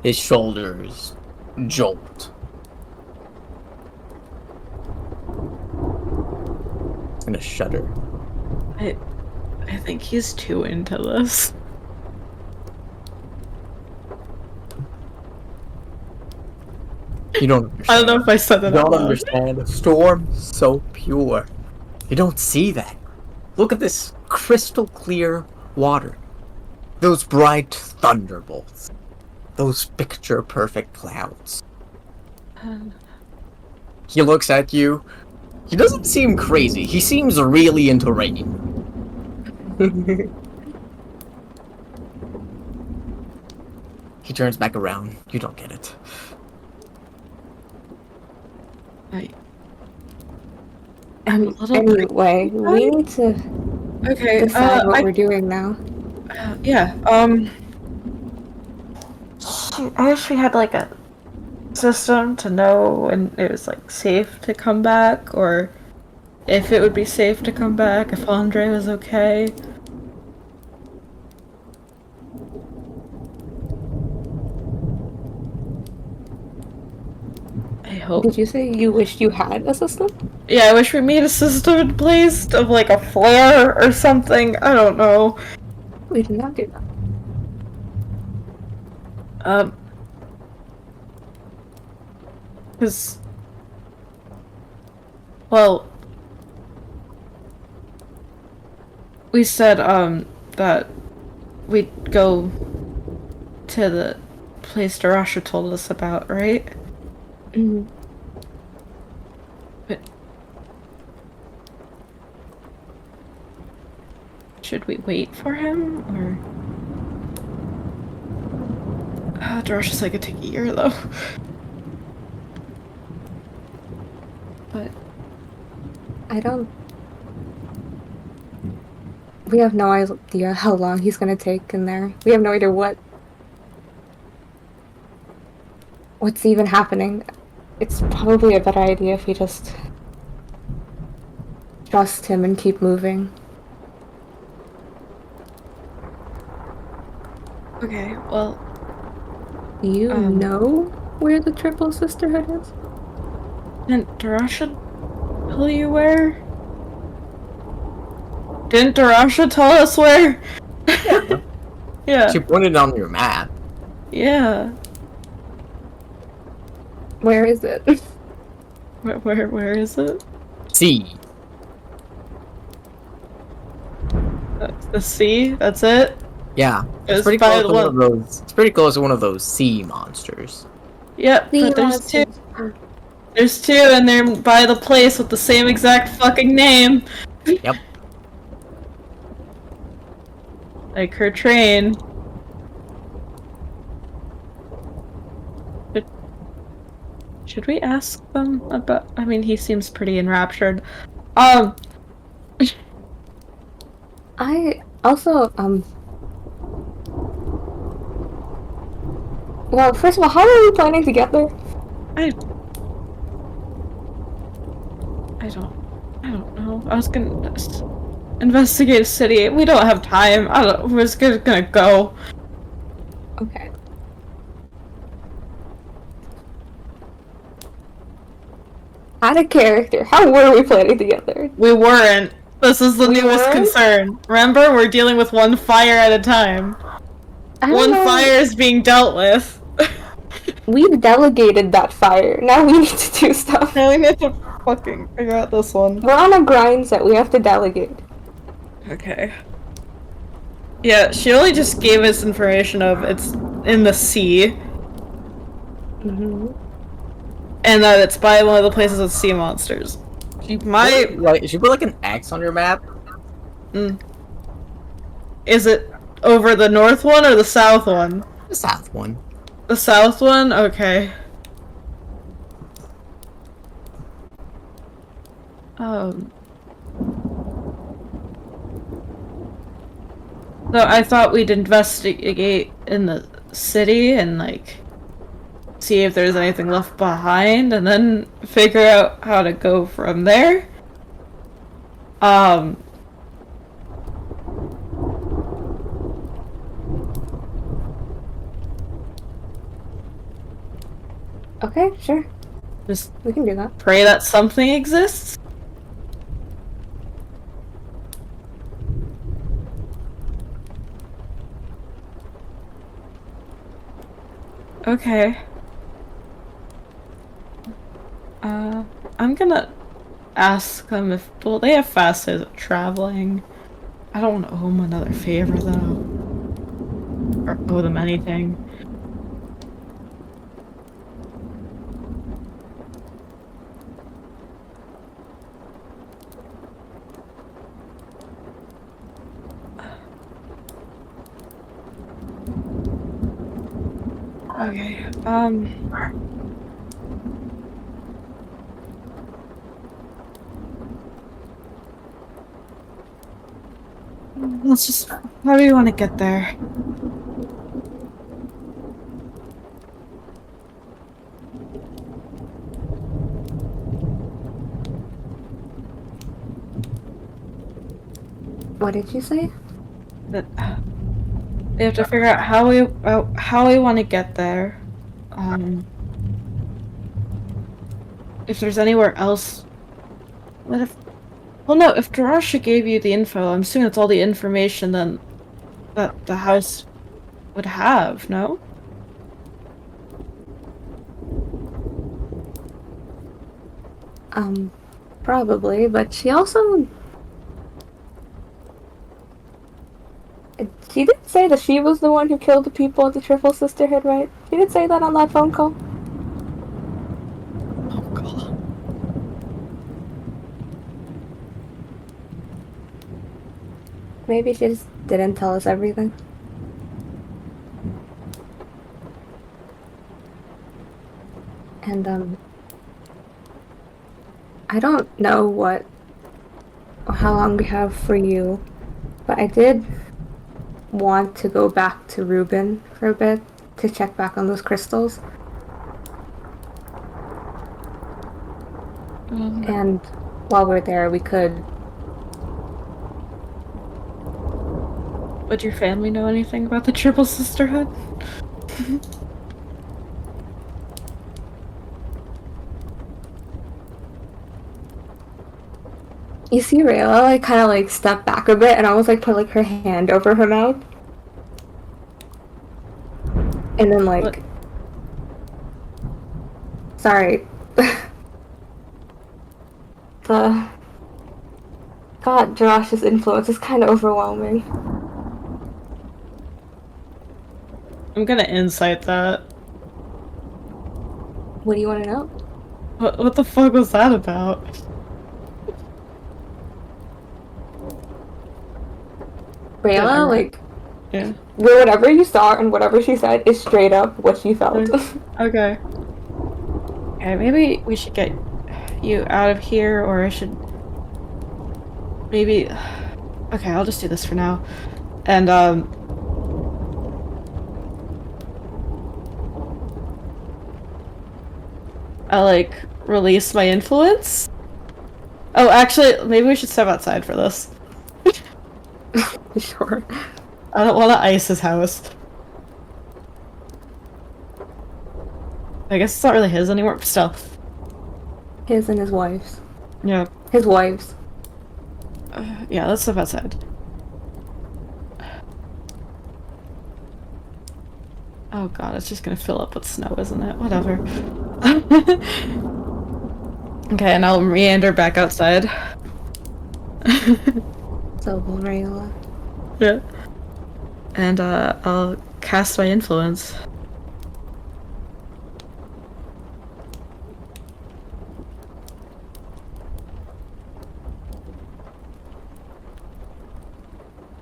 His shoulders jolt. And a shudder. I think he's too into this. You don't understand. I don't know if I said that You out don't loud. understand. A storm so pure. You don't see that. Look at this crystal clear water. Those bright thunderbolts. Those picture perfect clouds. He looks at you. He doesn't seem crazy. He seems really into rain. He turns back around. You don't get it. I'm a little Anyway, we need to okay. decide what we're doing now. Yeah. I wish we had like a system to know when it was like safe to come back, or if it would be safe to come back, if Andre was okay. I hope. Did you say you wished you had a system? Yeah, I wish we made a system in place of like a flare or something. I don't know. We did not do that. Because, well, we said, that we'd go to the place Darasha told us about, right? Mm-hmm. But should we wait for him, or? Darasha's like, it could take a year, though. But I don't... We have no idea how long he's gonna take in there. We have no idea what's even happening. It's probably a better idea if we just trust him and keep moving. okay, well, Do you know where the Triple Sisterhood is? didn't Darasha tell you where? Didn't Darasha tell us where? Yeah. She pointed on your map. Yeah. Where is it? Where is it? C. That's the sea? That's it? Yeah. It's pretty by close the to one of those. It's pretty close to one of those sea monsters. Yep, but there's two. There's two, and they're by the place with the same exact fucking name. Yep. Like her train. But should we ask them about? I mean, he seems pretty enraptured. I also, well, first of all, how are we planning to get there? I don't know. I was gonna just investigate a city. We don't have time. We're just gonna go. Okay. Out of character, how were we planning to get there? We weren't. This is the We newest weren't? concern. Remember, we're dealing with one fire at a time. I don't One know. fire is being dealt with. We've delegated that fire. Now we need to do stuff. Now we need to fucking figure out this one. We're on a grind set. We have to delegate. Okay. Yeah, she only just gave us information of it's in the sea, Mhm. and that it's by one of the places with sea monsters. She put like an X on your map. Is it over the north one or the south one? The south one. The south one? Okay. So I thought we'd investigate in the city and like see if there's anything left behind and then figure out how to go from there. Okay, sure. Just We can do that. pray that something exists. Okay. I'm gonna ask them if, well, they have fast ways of traveling. I don't want to owe them another favor though. Or owe them anything. Okay, let's just, how do you want to get there? What did you say? That we have to figure out how we want to get there. If there's anywhere else. What if? Well, no. If Darasha gave you the info, I'm assuming that's all the information then that the house would have. No. Probably, but she also... She did say that she was the one who killed the people at the Triple Sisterhood, right? She did say that on that phone call. Oh god. Maybe she just didn't tell us everything. And, I don't know what or how long we have for you, but I did want to go back to Reuben for a bit to check back on those crystals. And while we're there, we could... Would your family know anything about the Triple Sisterhood? You see Rayla, like, kind of, like, step back a bit and almost, like, put, like, her hand over her mouth. And then, like... What? Sorry. God, Josh's influence is kind of overwhelming. I'm gonna insight that. What do you want to know? What the fuck was that about? Rayla, like, Yeah. whatever you saw and whatever she said is straight up what she felt. Okay. Okay, maybe we should get you out of here, or I should maybe. Okay, I'll just do this for now, and I like release my influence. Oh, actually, maybe we should step outside for this. Sure. I don't want to ice his house. I guess it's not really his anymore, but still. His and his wife's. Yeah. His wife's. Yeah, let's step outside. Oh god, it's just gonna fill up with snow, isn't it? Whatever. Okay, and I'll meander back outside. So will Rayla. Yeah. And I'll cast my influence.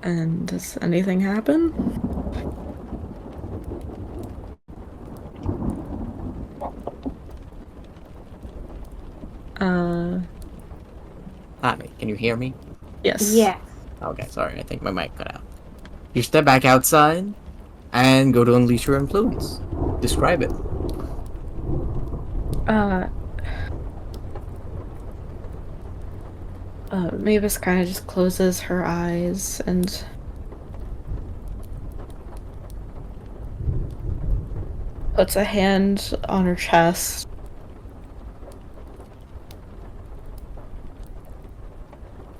And does anything happen? Hi, can you hear me? Yes. Yeah. Okay, sorry, I think my mic cut out. You step back outside and go to unleash your influence. Describe it. Mavis kind of just closes her eyes and puts a hand on her chest.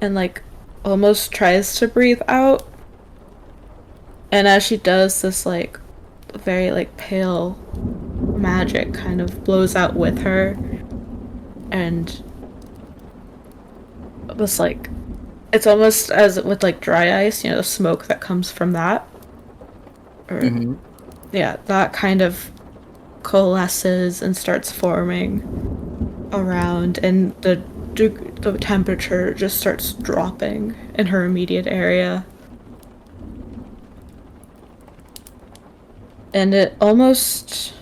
And like almost tries to breathe out. And as she does, this like very like pale magic kind of blows out with her. And this like it's almost as with like dry ice, you know, the smoke that comes from that. Or yeah, that kind of coalesces and starts forming around, and the temperature just starts dropping in her immediate area. And it almost,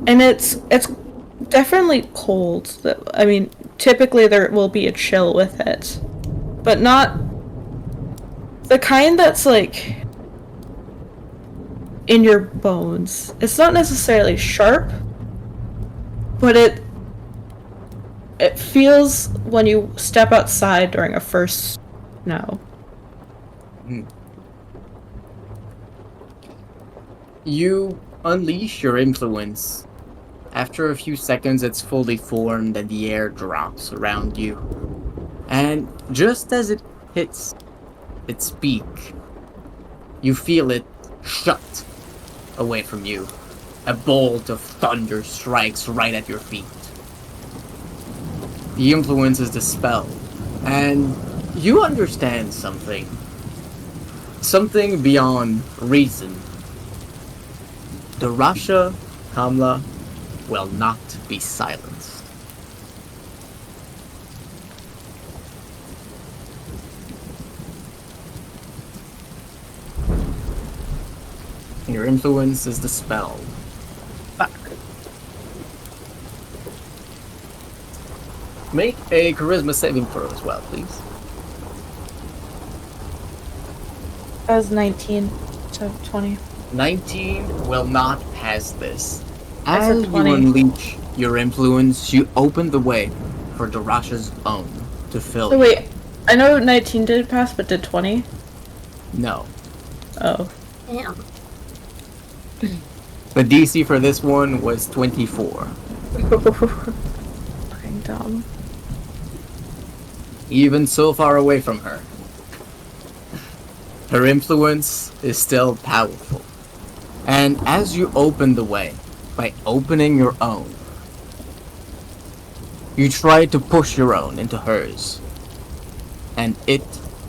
and it's definitely cold. I mean, typically there will be a chill with it, but not the kind that's like in your bones. It's not necessarily sharp, but it feels when you step outside during a first snow. You unleash your influence. After a few seconds, it's fully formed and the air drops around you. And just as it hits its peak, you feel it shut away from you. A bolt of thunder strikes right at your feet. The influence is dispelled, and you understand something. Something beyond reason. Darasha Kamla will not be silenced. Your influence is dispelled. Fuck. Make a charisma saving throw as well, please. That was 19 to 20. 19 will not pass this. That's a As you 20. unleash your influence, you open the way for Darasha's own to fill. So wait, I know 19 did pass, but did 20? No. Oh. Damn. The DC for this one was 24. Fucking dumb. Even so far away from her, her influence is still powerful. And as you open the way, by opening your own, you try to push your own into hers, and it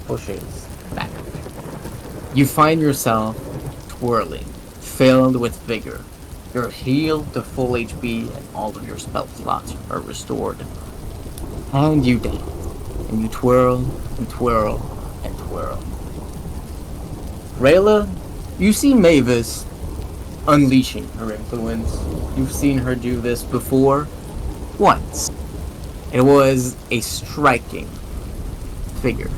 pushes back. You find yourself twirling, filled with vigor. You're healed to full HP, and all of your spell slots are restored. And you dance, and you twirl, and twirl, and twirl. Rayla, you see Mavis unleashing her influence. You've seen her do this before. Once. It was a striking figure.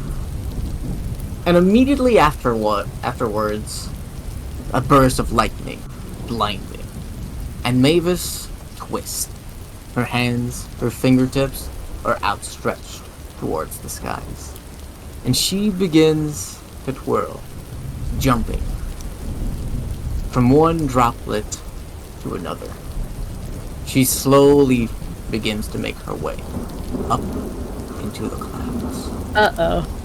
And immediately afterwards, a burst of lightning, blinding. And Mavis twists. Her hands, her fingertips are outstretched towards the skies. And she begins to twirl, jumping from one droplet to another. She slowly begins to make her way up into the clouds. Uh-oh.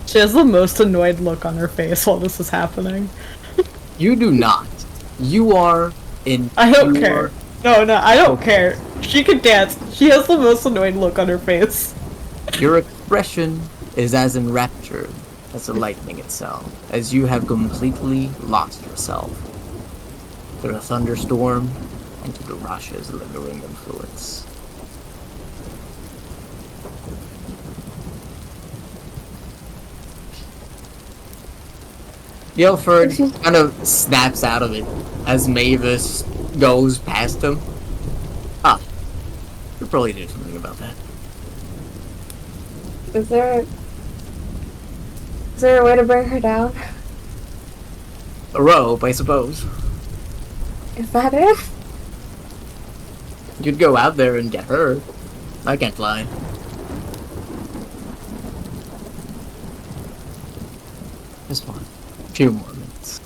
She has the most annoyed look on her face while this is happening. You do not. You are in I don't pure care. No, I don't Okay. care. She can dance. She has the most annoyed look on her face. Your expression is as enraptured as the lightning itself, as you have completely lost yourself through a thunderstorm and to Durasha's lingering influence. Guilford kind of snaps out of it as Mavis goes past him. Ah, you probably do something about that. Is there a way to bring her down? A rope, I suppose. Is that it? You'd go out there and get her. I can't fly. Just one. Few more minutes.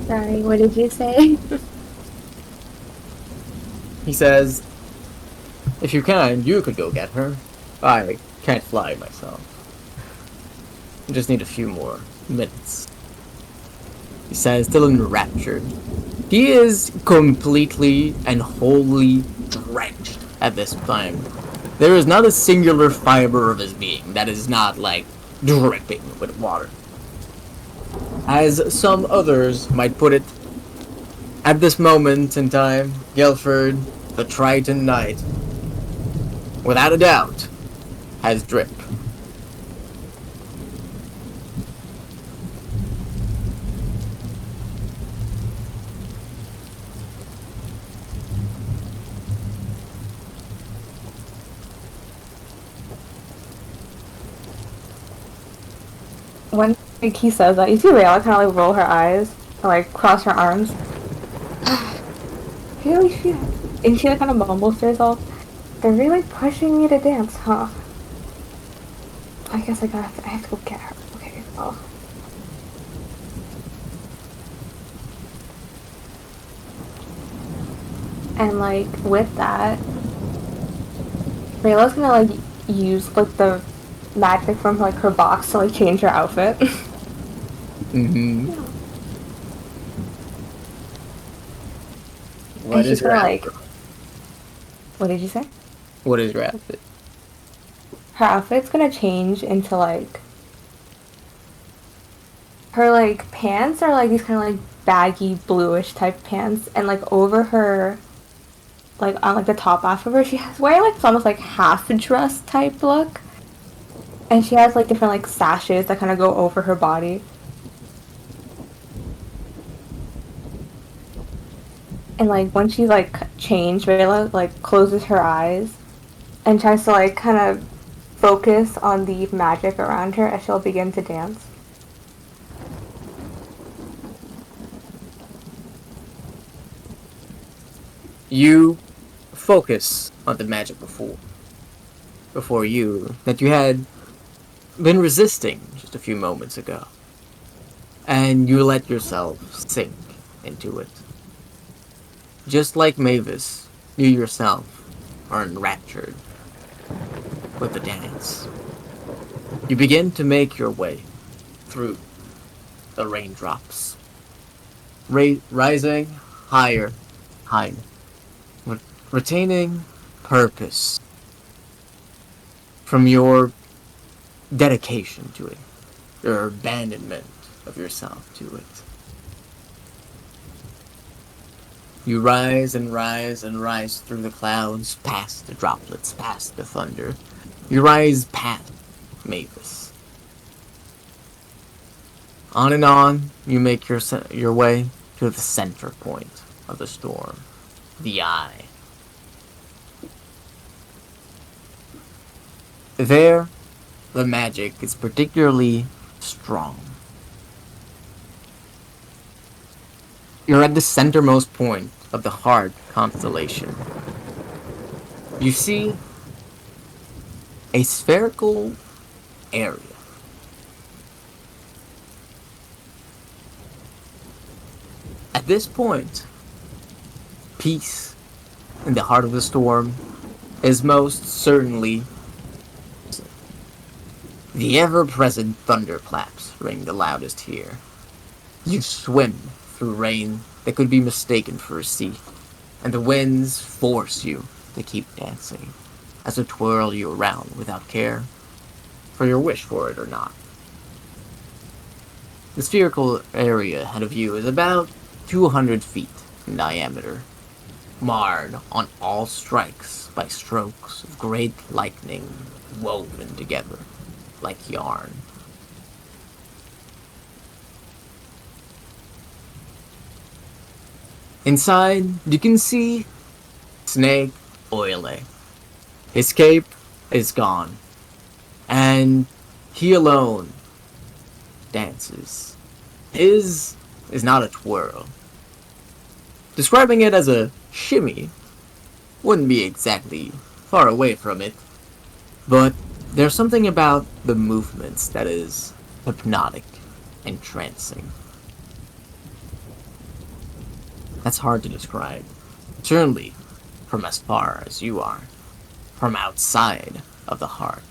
Sorry, what did you say? He says, if you can, you could go get her. I can't fly myself. I just need a few more minutes. He says, still enraptured. He is completely and wholly drenched at this time. There is not a singular fiber of his being that is not, like, dripping with water. As some others might put it, at this moment in time, Guilford, the Triton Knight, without a doubt, has drip. When like, he says that, you see Rayla kind of like roll her eyes, or like cross her arms. Really, and she like kind of mumbles to herself, "They're really pushing me to dance, huh? I guess I have to go get her. Okay, well." And like with that, Rayla's gonna like use like the magic from like her box to like change her outfit. Mm-hmm. What And is she's your gonna outfit? like. What did you say? What is your outfit? Her outfit's gonna change into like. Her like pants are like these kind of like baggy bluish type pants, and like over her. Like on like the top half of her, she has wearing like almost like half a dress type look. And she has like different like sashes that kind of go over her body. And like when she's like changed, Rayla like closes her eyes and tries to like kind of focus on the magic around her as she'll begin to dance. You focus on the magic before you that you had been resisting just a few moments ago. And you let yourself sink into it. Just like Mavis, you yourself are enraptured with the dance. You begin to make your way through the raindrops, rising higher, retaining purpose from your dedication to it, your abandonment of yourself to it. You rise and rise and rise through the clouds, past the droplets, past the thunder. You rise past Mavis. On and on, you make your way to the center point of the storm, the eye. There, the magic is particularly strong. You're at the centermost point of the Heart constellation. You see a spherical area. At this point, peace in the heart of the storm is most certainly the ever-present thunderclaps ring the loudest here. You swim through rain that could be mistaken for a sea. and the winds force you to keep dancing as they twirl you around without care for your wish for it or not. The spherical area ahead of you is about 200 feet in diameter, marred on all strikes by strokes of great lightning woven together like yarn. Inside, you can see Snake Oile. His cape is gone, and he alone dances. His is not a twirl. Describing it as a shimmy wouldn't be exactly far away from it, but there's something about the movements that is hypnotic, entrancing. That's hard to describe. Certainly, from as far as you are. From outside of the heart.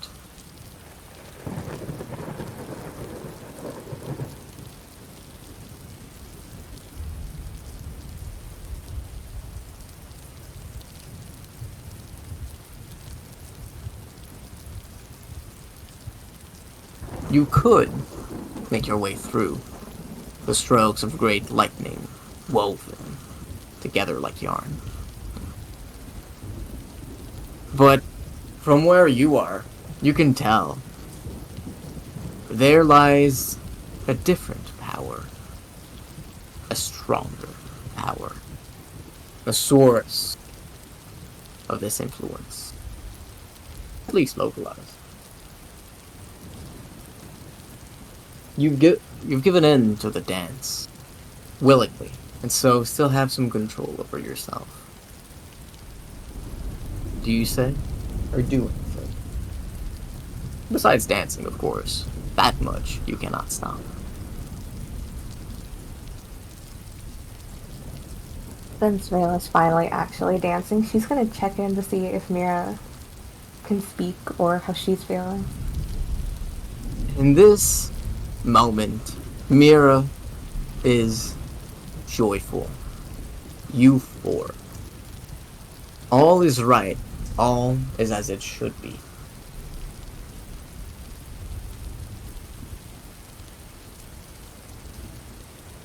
You could make your way through the strokes of great lightning woven together like yarn. But from where you are, you can tell there lies a different power, a stronger power, the source of this influence, at least localized. You've given in to the dance, willingly, and so still have some control over yourself. Do you say, or do anything? Besides dancing, of course. That much you cannot stop. Since Rayla's finally actually dancing, she's gonna check in to see if Mira can speak or how she's feeling. In this moment, Mira is joyful, euphoric. All is right. All is as it should be.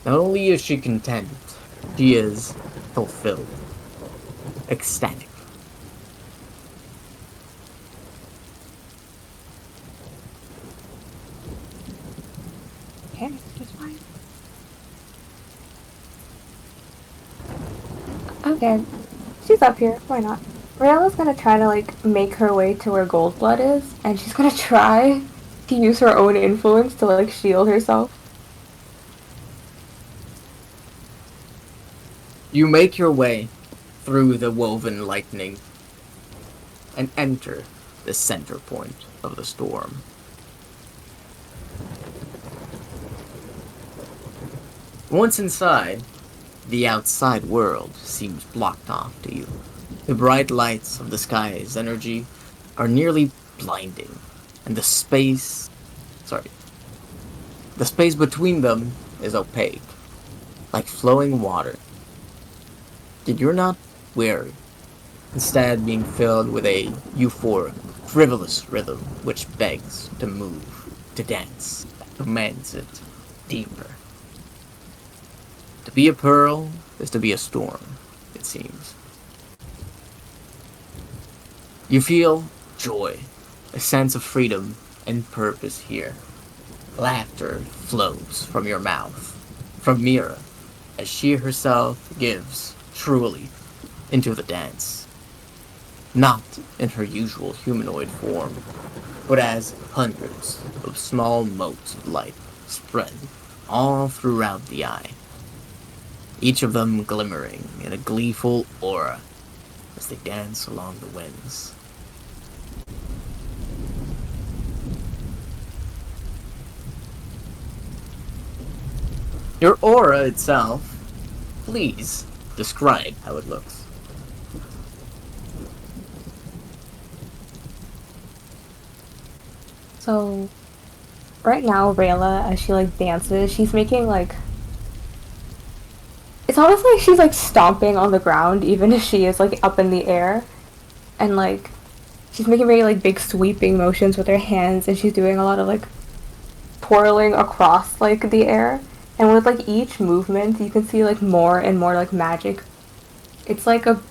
Not only is she content, she is fulfilled, ecstatic. Okay, that's fine. Okay, she's up here. Why not? Rayla's gonna try to make her way to where Goldblood is, and she's gonna try to use her own influence to shield herself. You make your way through the woven lightning and enter the center point of the storm. Once inside, the outside world seems blocked off to you. The bright lights of the sky's energy are nearly blinding, and the space between them is opaque, like flowing water. Yet you're not weary, instead being filled with a euphoric, frivolous rhythm which begs to move, to dance, commands it deeper. To be a pearl is to be a storm, it seems. You feel joy, a sense of freedom and purpose here. Laughter flows from your mouth, from Mira, as she herself gives truly into the dance. Not in her usual humanoid form, but as hundreds of small motes of light spread all throughout the eye, each of them glimmering in a gleeful aura as they dance along the winds. Your aura itself, please describe how it looks. So, right now, Rayla, as she dances, she's making it's it's almost like she's like stomping on the ground, even if she is like up in the air, and like she's making very like big sweeping motions with her hands, and she's doing a lot of like twirling across like the air. And with like each movement, you can see like more and more like magic. It's like a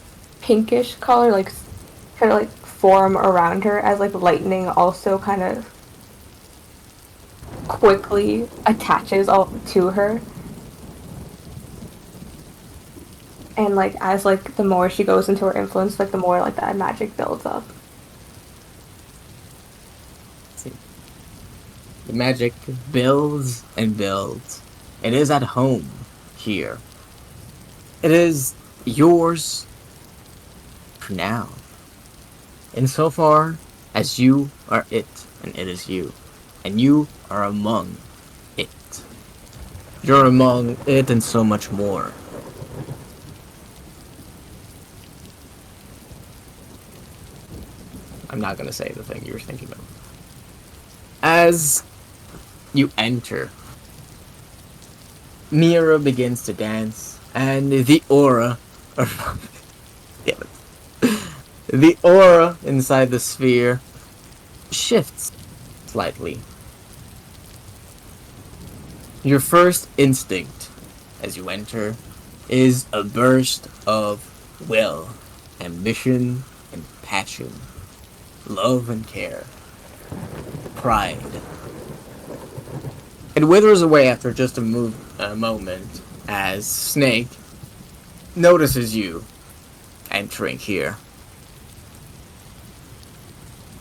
pinkish color, like kind of like form around her as like lightning also kind of quickly attaches all to her. And like as like the more she goes into her influence, like the more like that magic builds up. The magic builds and builds. It is at home here. It is yours for now. Insofar as you are it, and it is you. And you are among it. You're among it and so much more. I'm not gonna say the thing you were thinking of. As you enter, Mira begins to dance, and the aura, damn it, the aura inside the sphere shifts slightly. Your first instinct as you enter is a burst of will, ambition, and passion, love and care, pride. It withers away after just a moment as Snake notices you entering here.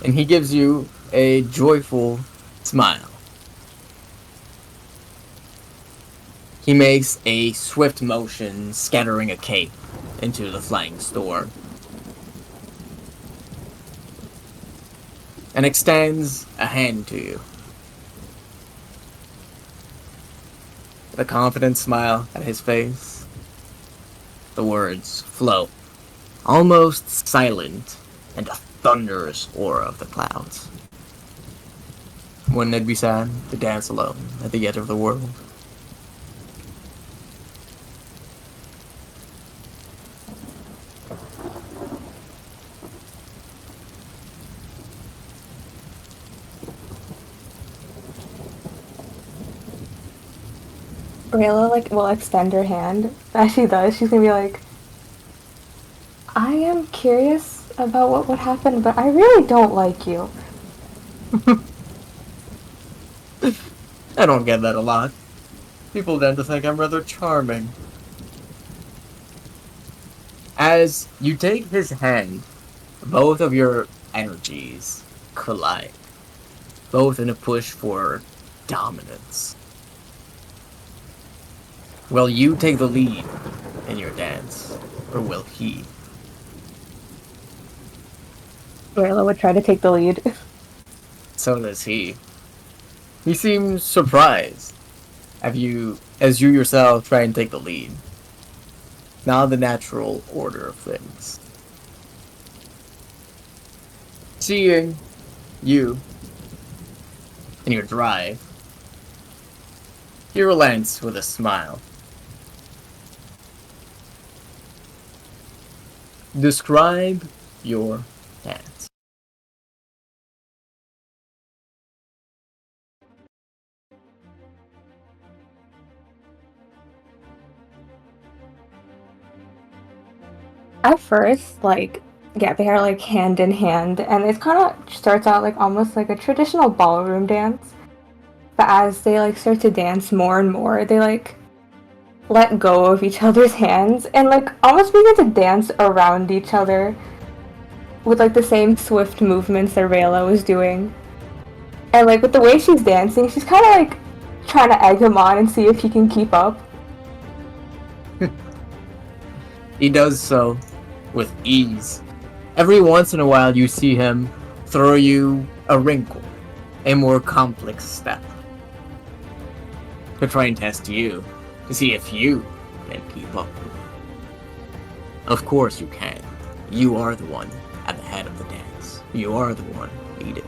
And he gives you a joyful smile. He makes a swift motion, scattering a cape into the flying storm, and extends a hand to you. With a confident smile at his face, the words flow, almost silent, and a thunderous aura of the clouds. Wouldn't it be sad to dance alone at the edge of the world? Rayla like will extend her hand. As she does, she's gonna be like, I am curious about what would happen, but I really don't like you. I don't get that a lot. People tend to think I'm rather charming. As you take his hand, both of your energies collide, both in a push for dominance. Will you take the lead in your dance, or will he? Rayla would try to take the lead. So does he. He seems surprised as you yourself try and take the lead. Not the natural order of things. Seeing you and your drive, he relents with a smile. Describe your dance. At first, like, yeah, they are like hand in hand, and it kind of starts out like almost like a traditional ballroom dance. But as they like start to dance more and more, they like let go of each other's hands and like almost begin to dance around each other with like the same swift movements that Rayla was doing. And like with the way she's dancing, she's kind of like trying to egg him on and see if he can keep up. He does so with ease. Every once in a while you see him throw you a wrinkle, a more complex step, to try and test you, to see if you can keep up. Of course you can. You are the one at the head of the dance. You are the one leading.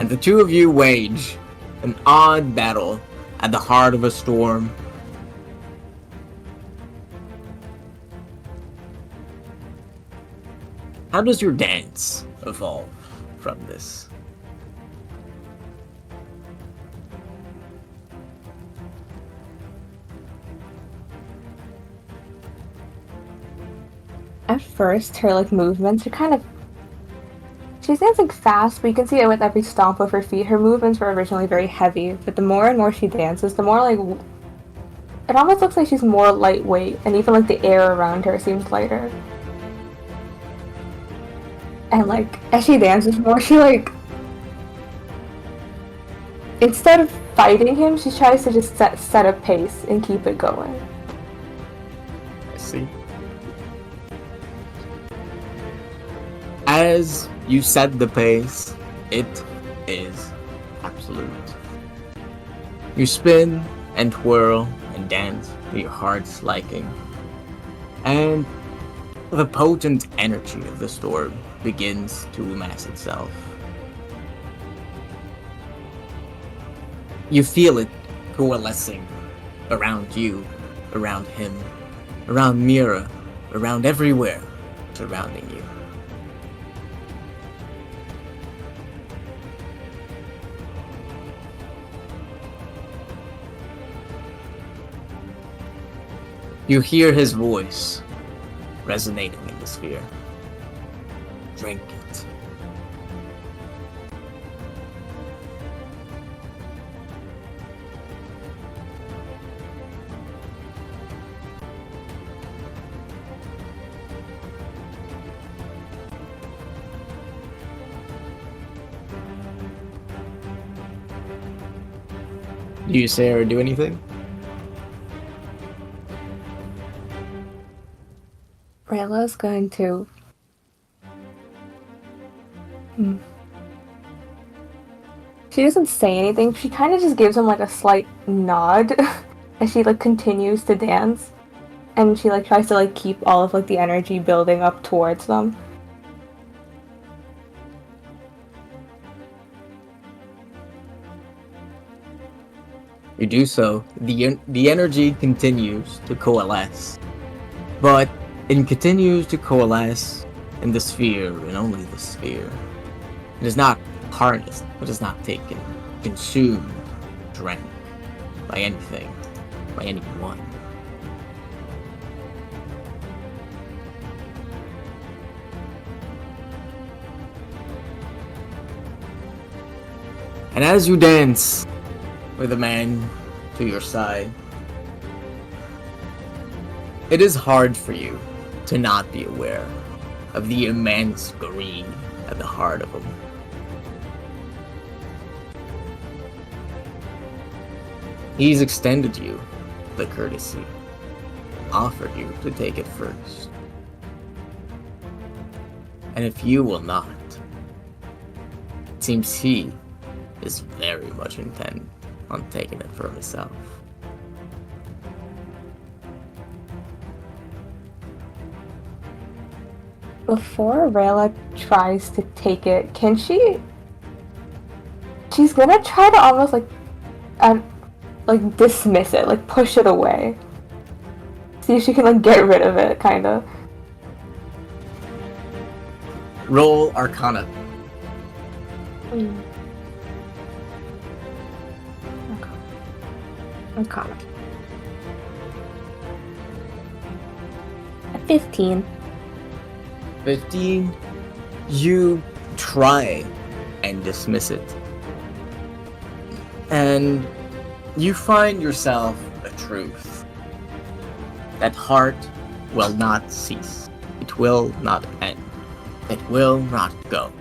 and the two of you wage an odd battle at the heart of a storm. How does your dance evolve from this? At first, her like movements are kind of. She's dancing fast, but you can see it with every stomp of her feet. Her movements were originally very heavy, but the more and more she dances, the more like. It almost looks like she's more lightweight, and even like the air around her seems lighter. And like, as she dances more, she like. Instead of fighting him, she tries to just set a pace and keep it going. I see. As you set the pace, it is absolute. You spin and twirl and dance to your heart's liking. And the potent energy of the storm begins to amass itself. You feel it coalescing around you, around him, around Mira, around everywhere surrounding you. You hear his voice resonating in the sphere. Drink it. Do you say or do anything? Rayla's going to. She doesn't say anything. She kind of just gives him like a slight nod as she like continues to dance, and she like tries to like keep all of like the energy building up towards them. You do so. The energy continues to coalesce, but it continues to coalesce in the sphere, and only the sphere. It is not harnessed, it is not taken, consumed, drank by anything, by anyone. And as you dance with a man to your side, it is hard for you to not be aware of the immense greed at the heart of him. He's extended you the courtesy, offered you to take it first. And if you will not, it seems he is very much intent on taking it for himself. Before Rayla tries to take it, can she? She's gonna try to almost like dismiss it, like push it away. See if she can like get rid of it, kinda. Roll Arcana. Arcana. 15. 15. You try and dismiss it. And you find yourself a truth. That heart will not cease. It will not end. It will not go.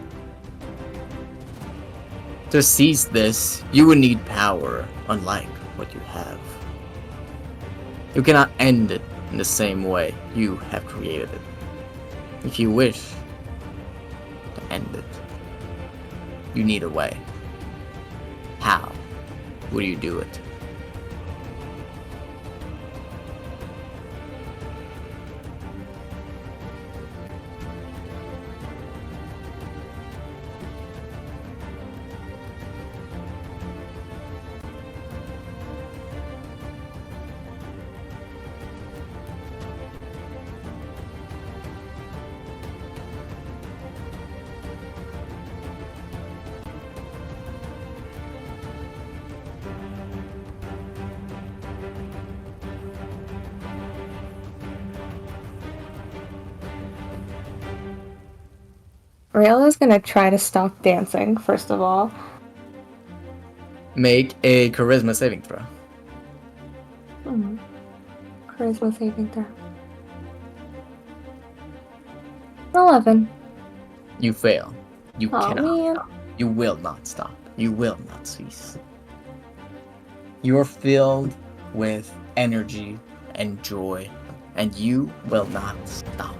To seize this, you would need power, unlike what you have. You cannot end it in the same way you have created it. If you wish to end it, you need a way. How would you do it? Rayla's gonna try to stop dancing, first of all. Make a charisma saving throw. Charisma saving throw. 11. You fail. You Oh cannot. man. You will not stop. You will not cease. You're filled with energy and joy, and you will not stop.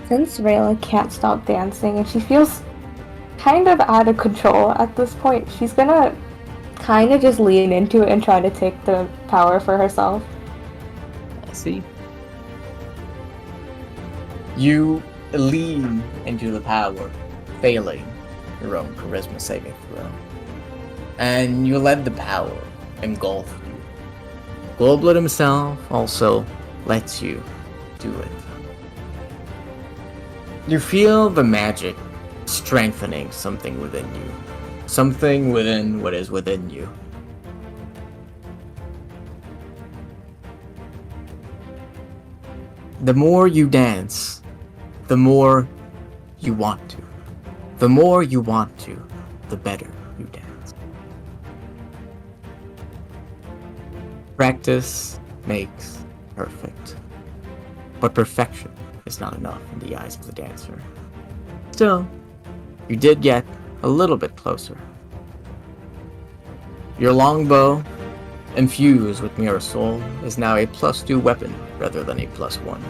Since Rayla can't stop dancing and she feels kind of out of control at this point, she's gonna kind of just lean into it and try to take the power for herself. I see. You lean into the power, failing your own charisma saving throw. And you let the power engulf you. Goldblood himself also lets you do it. You feel the magic strengthening something within you. Something within what is within you. The more you dance, the more you want to. The more you want to, the better you dance. Practice makes perfect. But perfection is not enough in the eyes of the dancer. Still, you did get a little bit closer. Your longbow, infused with Mirror Soul, is now a +2 weapon rather than a +1.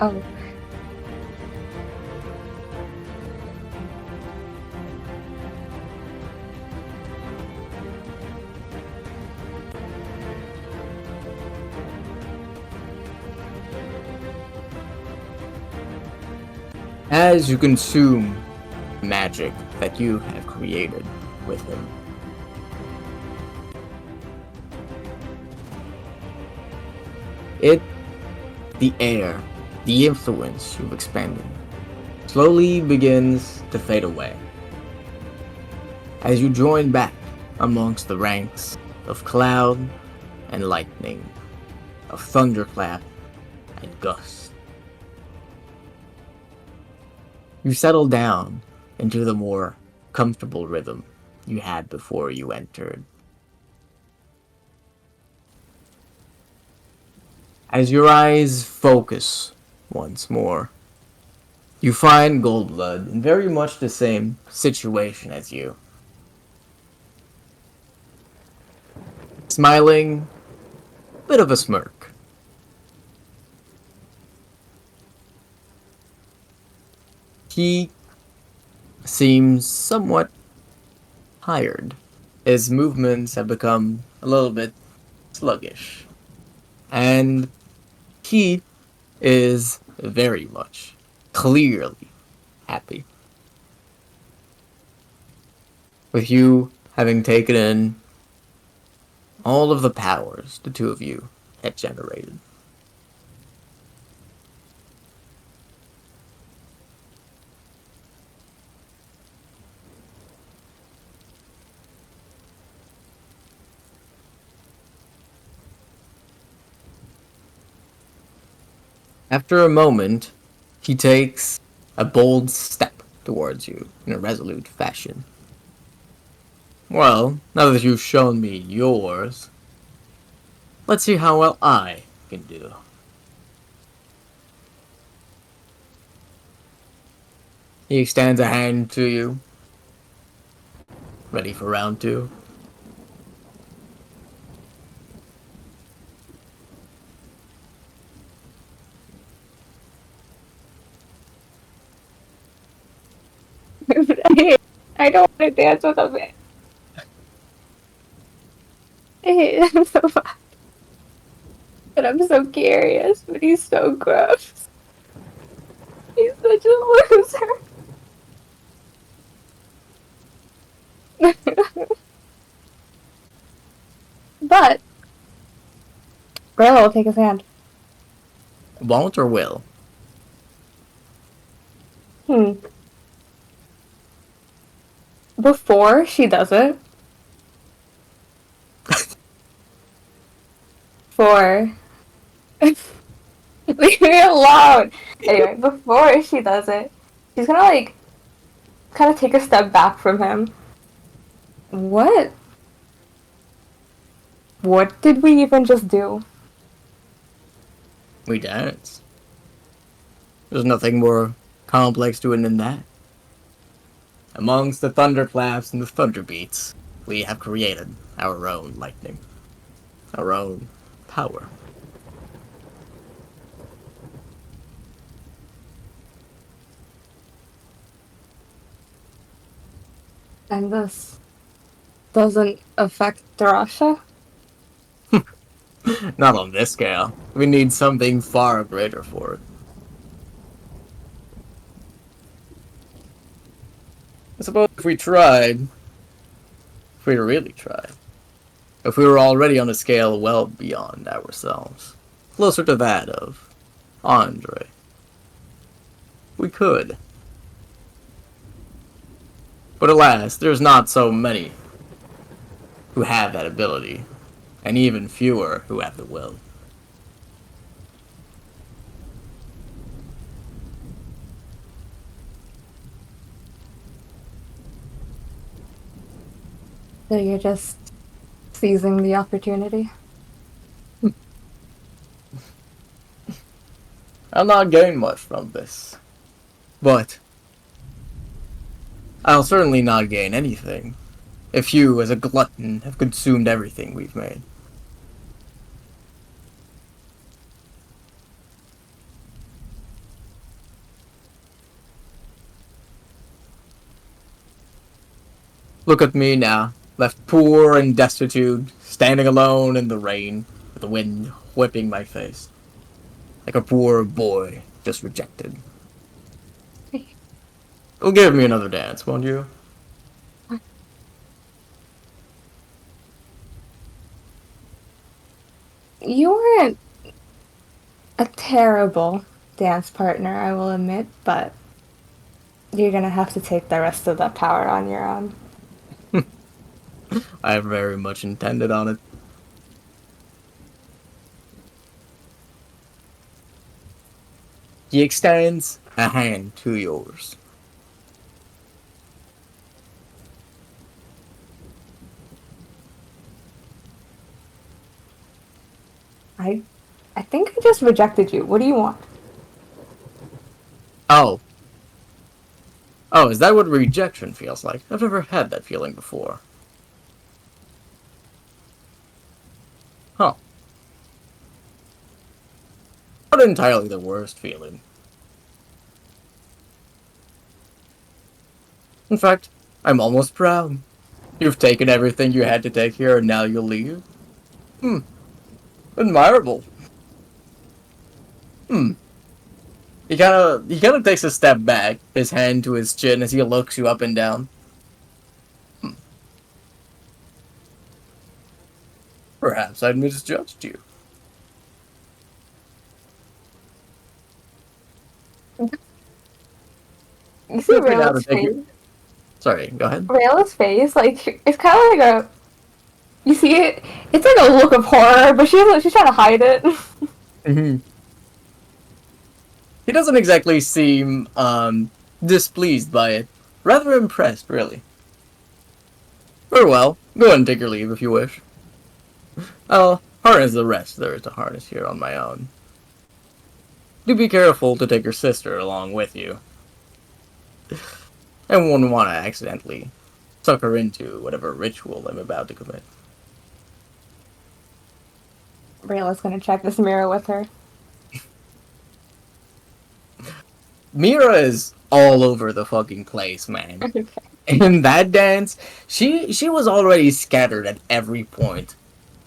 Oh. As you consume magic that you have created with him, the air, the influence you've expended, slowly begins to fade away. As you join back amongst the ranks of cloud and lightning, of thunderclap and gust. You settle down into the more comfortable rhythm you had before you entered. As your eyes focus once more, you find Goldblood in very much the same situation as you. Smiling, bit of a smirk. He seems somewhat tired. His movements have become a little bit sluggish. And he is very much, clearly happy. With you having taken in all of the powers the two of you had generated. After a moment, he takes a bold step towards you in a resolute fashion. Well, now that you've shown me yours, let's see how well I can do. He extends a hand to you. Ready for round 2? I don't want to dance with him. I hate him so much. But I'm so curious, but he's so gross. He's such a loser. But Rayla will take his hand. Won't or will? before she does it, for leave me alone. Anyway, before she does it, she's gonna like kind of take a step back from him. What? What did we even just do? We dance. There's nothing more complex to it than that. Amongst the thunderclaps and the thunderbeats, we have created our own lightning. Our own power. And this doesn't affect Darasha? Not on this scale. We need something far greater for it. I suppose if we tried, if we really tried, if we were already on a scale well beyond ourselves, closer to that of Andre, we could. But alas, there's not so many who have that ability, and even fewer who have the will. So you're just seizing the opportunity? I'll not gain much from this, but I'll certainly not gain anything if you, as a glutton, have consumed everything we've made. Look at me now, left poor and destitute, standing alone in the rain, with the wind whipping my face, like a poor boy just rejected. Well, give me another dance, won't you? You weren't a terrible dance partner, I will admit, but you're gonna have to take the rest of that power on your own. I very much intended on it. He extends a hand to yours. I think I just rejected you. What do you want? Oh. Oh, is that what rejection feels like? I've never had that feeling before. Huh. Not entirely the worst feeling. In fact, I'm almost proud. You've taken everything you had to take here and now you'll leave? Admirable. He kinda takes a step back, his hand to his chin as he looks you up and down. Perhaps I misjudged you. You see Feel free now to Rayla's take face? your- Sorry, go ahead. Rayla's face, like, it's kind of like a... You see it? It's like a look of horror, but she's trying to hide it. He doesn't exactly seem displeased by it. Rather impressed, really. Very well. Go ahead and take your leave if you wish. I'll harness the rest there is to harness here on my own. Do be careful to take your sister along with you. I wouldn't want to accidentally suck her into whatever ritual I'm about to commit. Rayla's gonna check this mirror with her. Mira is all over the fucking place, man. Okay. In that dance, she was already scattered at every point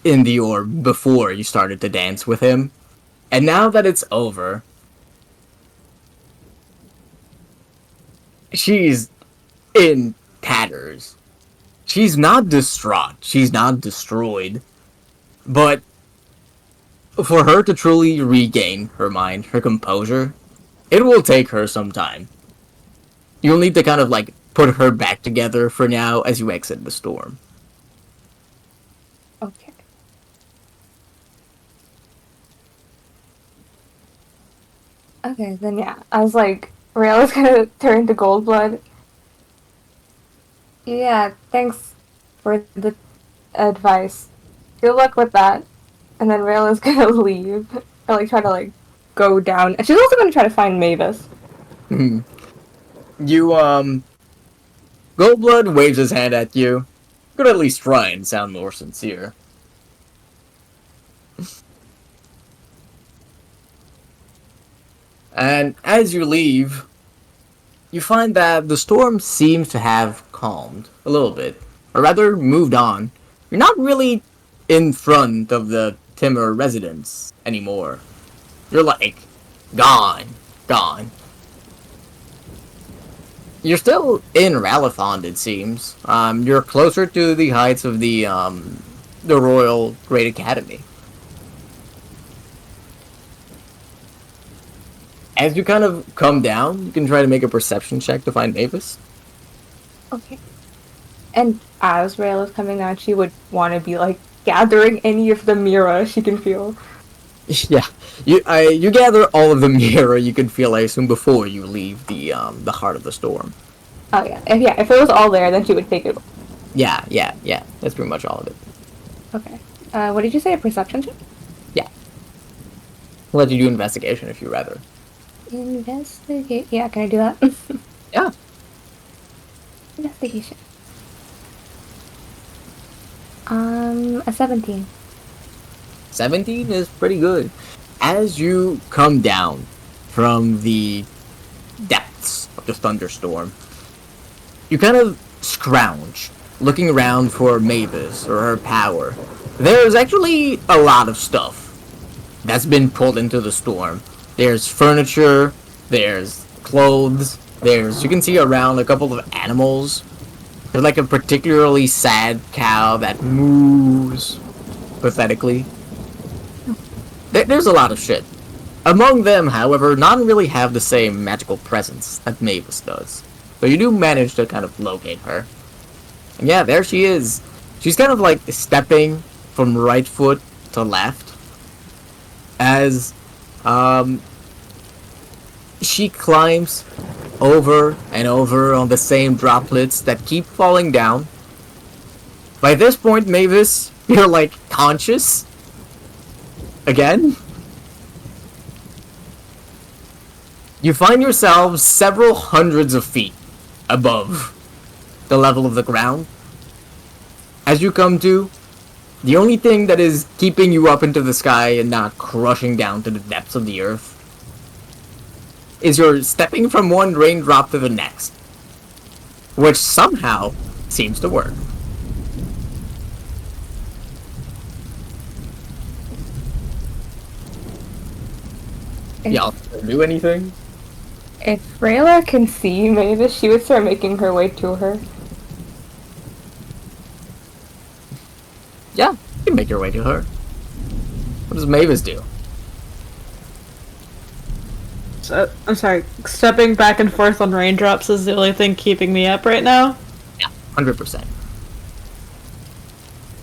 in the orb before you started to dance with him. And now that it's over, she's in tatters. She's not distraught. She's not destroyed. But for her to truly regain her mind, her composure, it will take her some time. You'll need to kind of like put her back together for now as you exit the storm. Okay. Okay, then yeah. I was like, Rayla's gonna turn to Goldblood. Yeah, thanks for the advice. Good luck with that. And then Rayla's gonna leave. Or like try to like go down. And she's also gonna try to find Mavis. You, Goldblood waves his hand at you. Could at least try and sound more sincere. And as you leave, you find that the storm seems to have calmed a little bit. Or rather, moved on. You're not really in front of the Timur residence anymore. You're like, gone. You're still in Ralathond, it seems. You're closer to the heights of the Royal Great Academy. As you kind of come down, you can try to make a perception check to find Mavis. Okay. And as Rayla's coming down, she would want to be like gathering any of the Mira she can feel. Yeah, you gather all of the mirror you can feel, I assume, before you leave the heart of the storm. Oh yeah, if it was all there, then she would take it. Yeah, that's pretty much all of it. Okay. What did you say? A perception check? Yeah. I'll let you do investigation if you rather. Investigate. Yeah, can I do that? Yeah. Investigation. A 17. 17 is pretty good. As you come down from the depths of the thunderstorm, you kind of scrounge, looking around for Mavis or her power. There's actually a lot of stuff that's been pulled into the storm. There's furniture, there's clothes, you can see around a couple of animals. There's like a particularly sad cow that moves pathetically. There's a lot of shit. Among them, however, none really have the same magical presence that Mavis does. So you do manage to kind of locate her. And yeah, there she is. She's kind of like stepping from right foot to left. As, she climbs over and over on the same droplets that keep falling down. By this point, Mavis, you're like conscious. Again? You find yourselves several hundreds of feet above the level of the ground. As you come to, the only thing that is keeping you up into the sky and not crushing down to the depths of the earth is you're stepping from one raindrop to the next, which somehow seems to work. Y'all do anything? If Rayla can see Mavis, she would start making her way to her. Yeah, you can make your way to her. What does Mavis do? So, I'm sorry, stepping back and forth on raindrops is the only thing keeping me up right now? Yeah, 100%.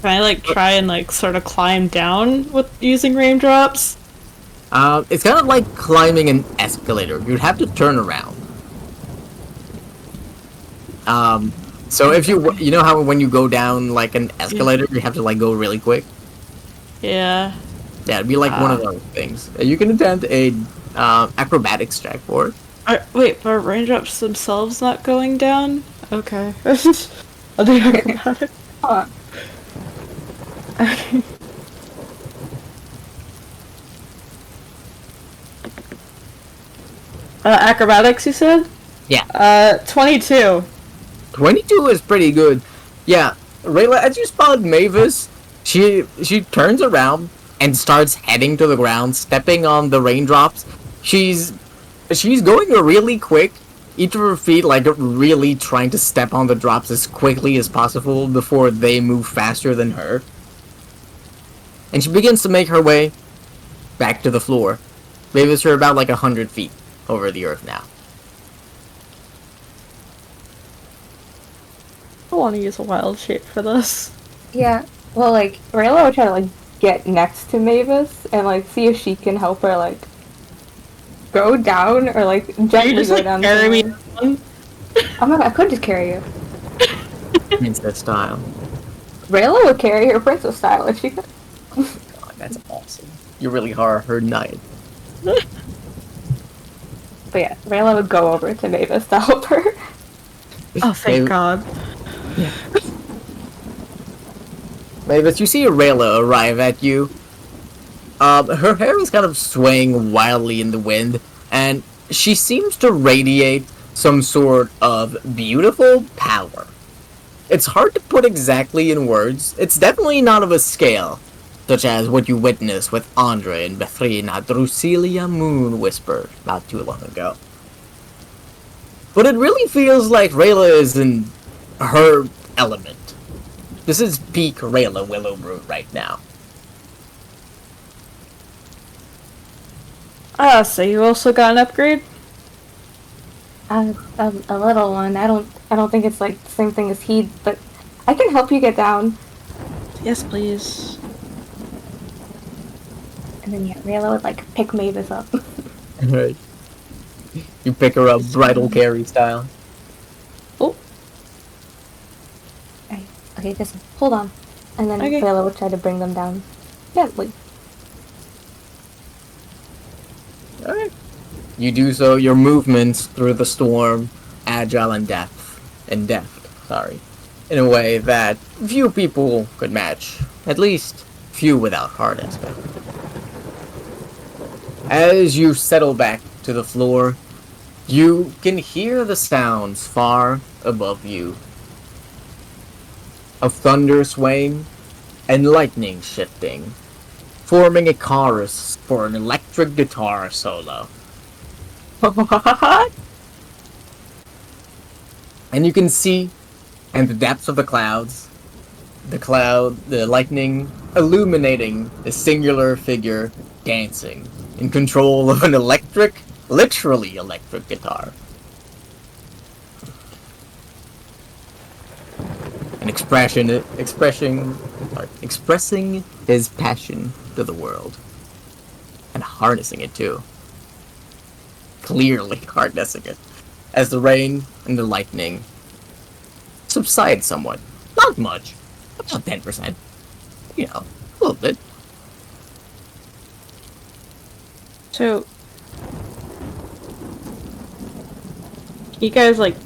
Can I, like, try and, like, sort of climb down with using raindrops? It's kind of like climbing an escalator. You'd have to turn around. So if you know how when you go down, like, an escalator, you have to, like, go really quick? Yeah. Yeah, it'd be like one of those things. You can attempt a acrobatics check for it. Wait, are raindrops themselves not going down? Okay. I'll do acrobatics. Hold on. Acrobatics, you said? Yeah. 22. 22 is pretty good. Yeah, Rayla, as you spot Mavis, she turns around and starts heading to the ground, stepping on the raindrops. She's going really quick, each of her feet like really trying to step on the drops as quickly as possible before they move faster than her. And she begins to make her way back to the floor. Mavis, you're about like 100 feet over the earth now. I want to use a wild shape for this. Yeah. Well, like Rayla would try to like get next to Mavis and like see if she can help her like go down or like gently just, go like, down. carry me the down? Oh my god, I could just carry you. Princess style. Rayla would carry her princess style if she could. God, that's awesome. You really are her knight. But yeah, Rayla would go over to Mavis to help her. Oh, thank Maybe- God. Mavis, you see Rayla arrive at you. Her hair is kind of swaying wildly in the wind, and she seems to radiate some sort of beautiful power. It's hard to put exactly in words. It's definitely not of a scale, such as what you witnessed with Andre and Bethrin at Drusilia Moon Whisper not too long ago. But it really feels like Rayla is in her element. This is peak Rayla Willowbrood right now. So you also got an upgrade? A little one. I don't think it's like the same thing as he, but I can help you get down. Yes, please. And then yeah, Rayla would like pick Mavis up. Right. You pick her up bridal carry style. Oh, Okay, just hold on. And then Okay. Rayla would try to bring them down gently. Alright. You do so, your movements through the storm, agile and deft, in a way that few people could match. At least, few without heart aspect. As you settle back to the floor, you can hear the sounds far above you of thunder swaying and lightning shifting, forming a chorus for an electric guitar solo. And you can see, in the depths of the clouds, the lightning illuminating a singular figure dancing in control of an literally electric guitar. And expressing his passion to the world. And harnessing it too. Clearly harnessing it. As the rain and the lightning subside somewhat. Not much. About 10%. You know, a little bit. so you guys like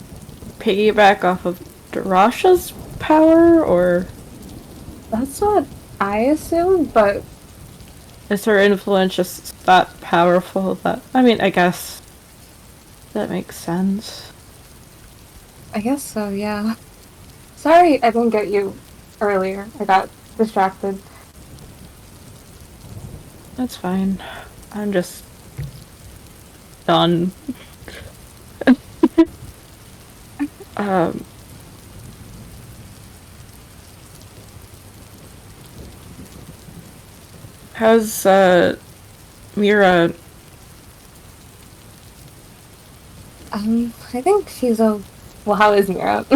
piggyback off of Darasha's power, or That's what I assume, but is her influence just that powerful that, I mean, I guess that makes sense. I guess so, yeah. Sorry I didn't get you earlier. I got distracted. That's fine. I'm just done. um How's Mira? I think she's a... Well, how is Mira?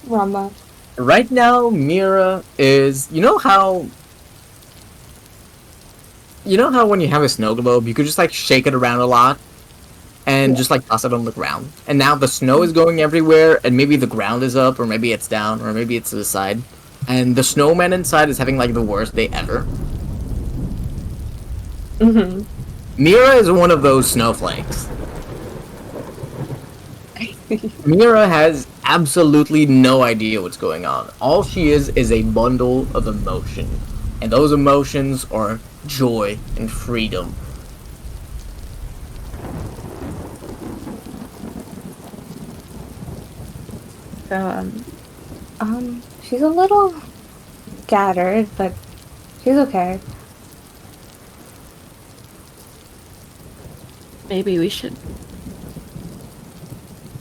Rama. Right now, Mira is... You know how when you have a snow globe, you could just like shake it around a lot and just like toss it on the ground. And now the snow is going everywhere, and maybe the ground is up, or maybe it's down, or maybe it's to the side. And the snowman inside is having like the worst day ever. Mm-hmm. Mira is one of those snowflakes. Mira has absolutely no idea what's going on. All she is a bundle of emotion. And those emotions are joy and freedom. So, She's a little scattered, but she's okay. maybe we should.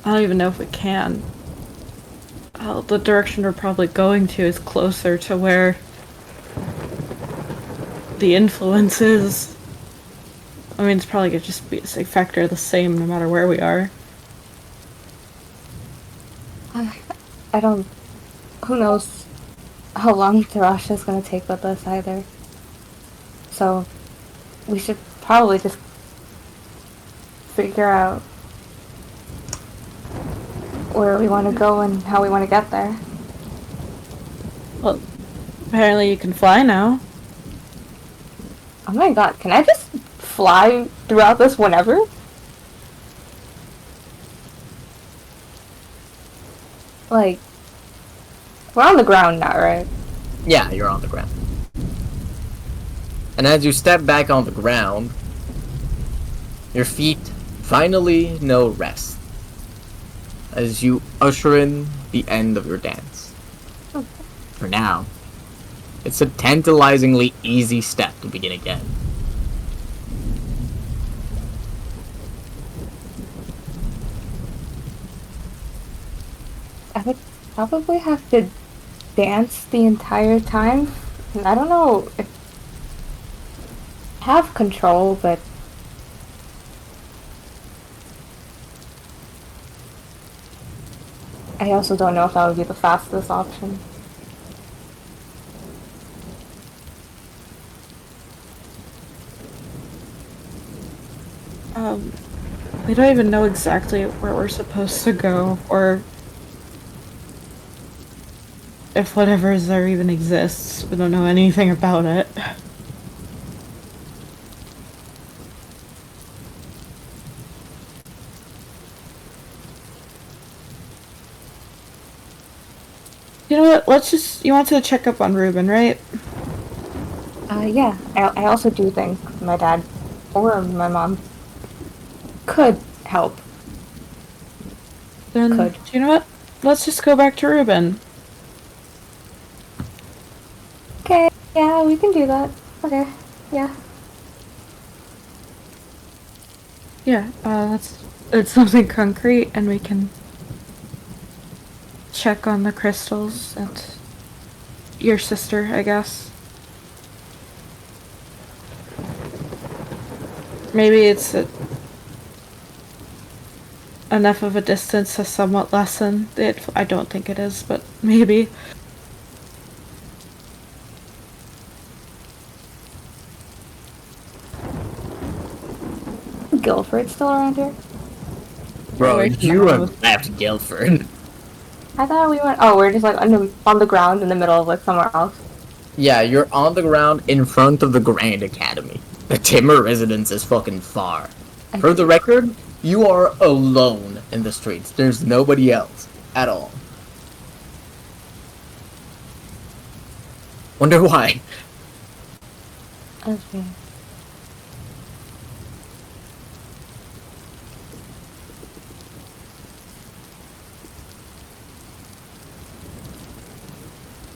I don't even know if we can. The direction we're probably going to is closer to where the influence is. I mean, it's probably gonna just be a factor the same no matter where we are. I don't who knows how long Thrasha's gonna take with us either. So we should probably just figure out where we want to go and how we want to get there. Well, apparently you can fly now. Oh my god, can I just fly throughout this whenever? Like, we're on the ground now, right? Yeah, you're on the ground. And as you step back on the ground, your feet finally know rest. As you usher in the end of your dance. Okay. For now, it's a tantalizingly easy step to begin again. I would probably have to dance the entire time. And I don't know if I have control, but I also don't know if that would be the fastest option. We don't even know exactly where we're supposed to go, or if whatever is there even exists. We don't know anything about it. You know what? Let's just. You want to check up on Ruben, right? Yeah. I also do think my dad or my mom could help. Then, Could. you know what? Let's just go back to Ruben. Okay, yeah, we can do that. Okay, yeah. Yeah, it's something concrete, and we can check on the crystals and your sister, I guess. Maybe it's enough of a distance to somewhat lessen it. I don't think it is, but maybe. Guilford's still around here? Bro, Wait, you no. have left Guilford. I thought we went. Oh, we're just like on the ground in the middle of like somewhere else. Yeah, you're on the ground in front of the Grand Academy. The Timmer residence is fucking far. For the record, you are alone in the streets. There's nobody else at all. Wonder why. Okay.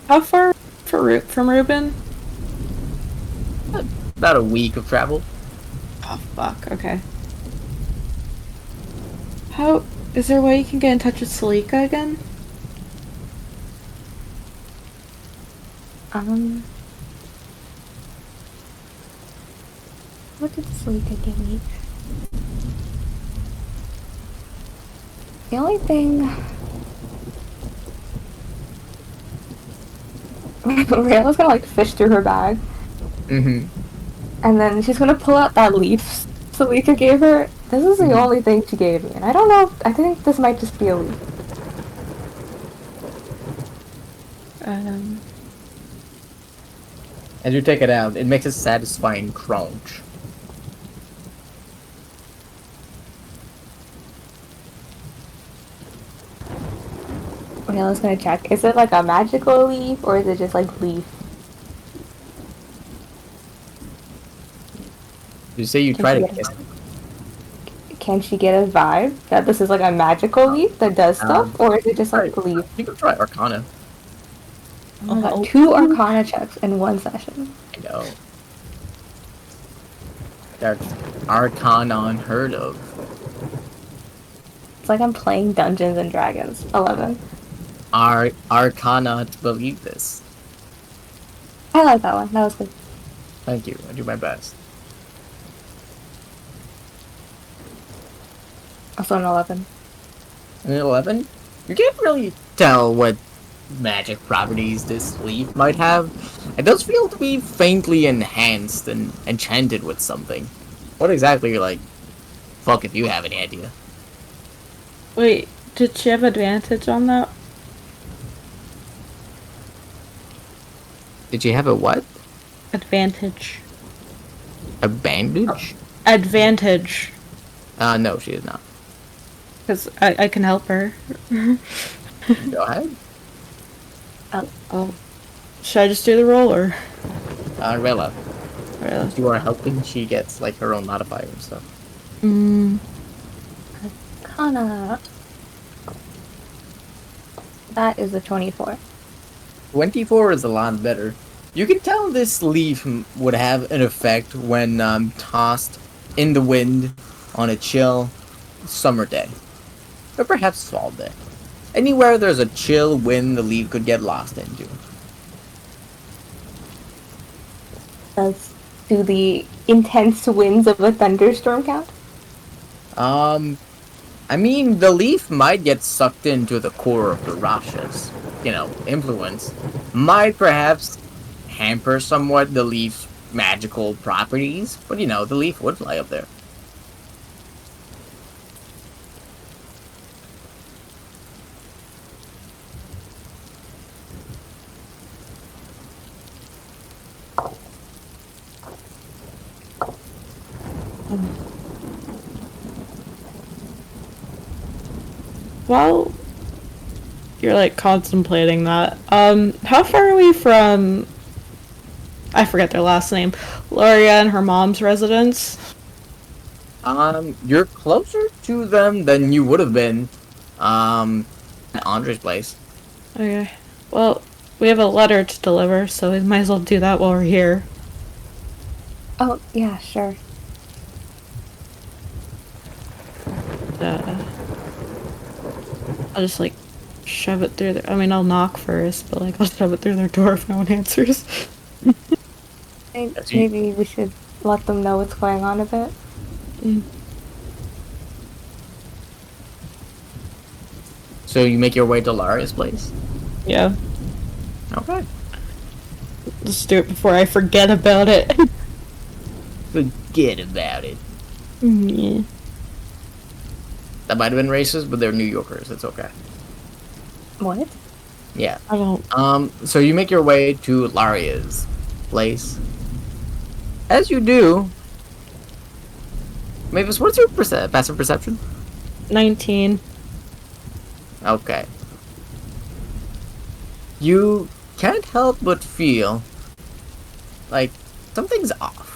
How far from Ruben? About a week of travel. Oh, fuck, okay. How... Is there a way you can get in touch with Salika again? What did Salika give me? The only thing... Rayla's gonna like fish through her bag, Mm-hmm. and then she's gonna pull out that leaf Salika gave her. This is the only thing she gave me, and I don't know. I think this might just be a leaf. As you take it out, it makes a satisfying crunch. Rayla's gonna check. Is it like a magical leaf, or is it just like leaf? You say you Can try she to get kiss it? it. Can she get a vibe that this is like a magical leaf that does stuff, or is it just like a leaf? You can try Arcana. I got 2 Arcana checks in one session. I know. That's Arcana unheard of. It's like I'm playing Dungeons and Dragons. 11. Arcana to believe this. I like that one. That was good. Thank you. I do my best. Also an 11. And 11? You can't really tell what magic properties this leaf might have, it does feel to be faintly enhanced and enchanted with something. What exactly, like, fuck if you have any idea. Wait, did she have advantage on that? Did you have a what? Advantage. A bandage? Advantage. No, she is not. Because I can help her. Go ahead. Oh. Should I just do the roll, or? Rella, Really? if you are helping, she gets, like, her own modifier and stuff. Kinda. That is a 24. 24 is a lot better. You can tell this leaf would have an effect when tossed in the wind on a chill summer day. Or perhaps fall day. Anywhere there's a chill wind the leaf could get lost into. Do the intense winds of a thunderstorm count? I mean, the leaf might get sucked into the core of the Rasha's, influence. Might perhaps hamper somewhat the leaf's magical properties, but the leaf would fly up there. While you're like contemplating that, how far are we from, I forget their last name, Loria and her mom's residence? You're closer to them than you would have been, at Andre's place. Okay. Well, we have a letter to deliver, so we might as well do that while we're here. Oh, yeah, sure. I'll just like shove it through their, I mean, I'll knock first, but like I'll shove it through their door if no one answers. Maybe we should let them know what's going on a bit. So you make your way to Laria's place? Yeah. Okay. Just do it before I forget about it. Forget about it. Yeah. That might have been racist, but they're New Yorkers. It's okay. What? Yeah. I don't. So you make your way to Laria's place. As you do, Mavis, what's your passive perception? 19. Okay. You can't help but feel like something's off.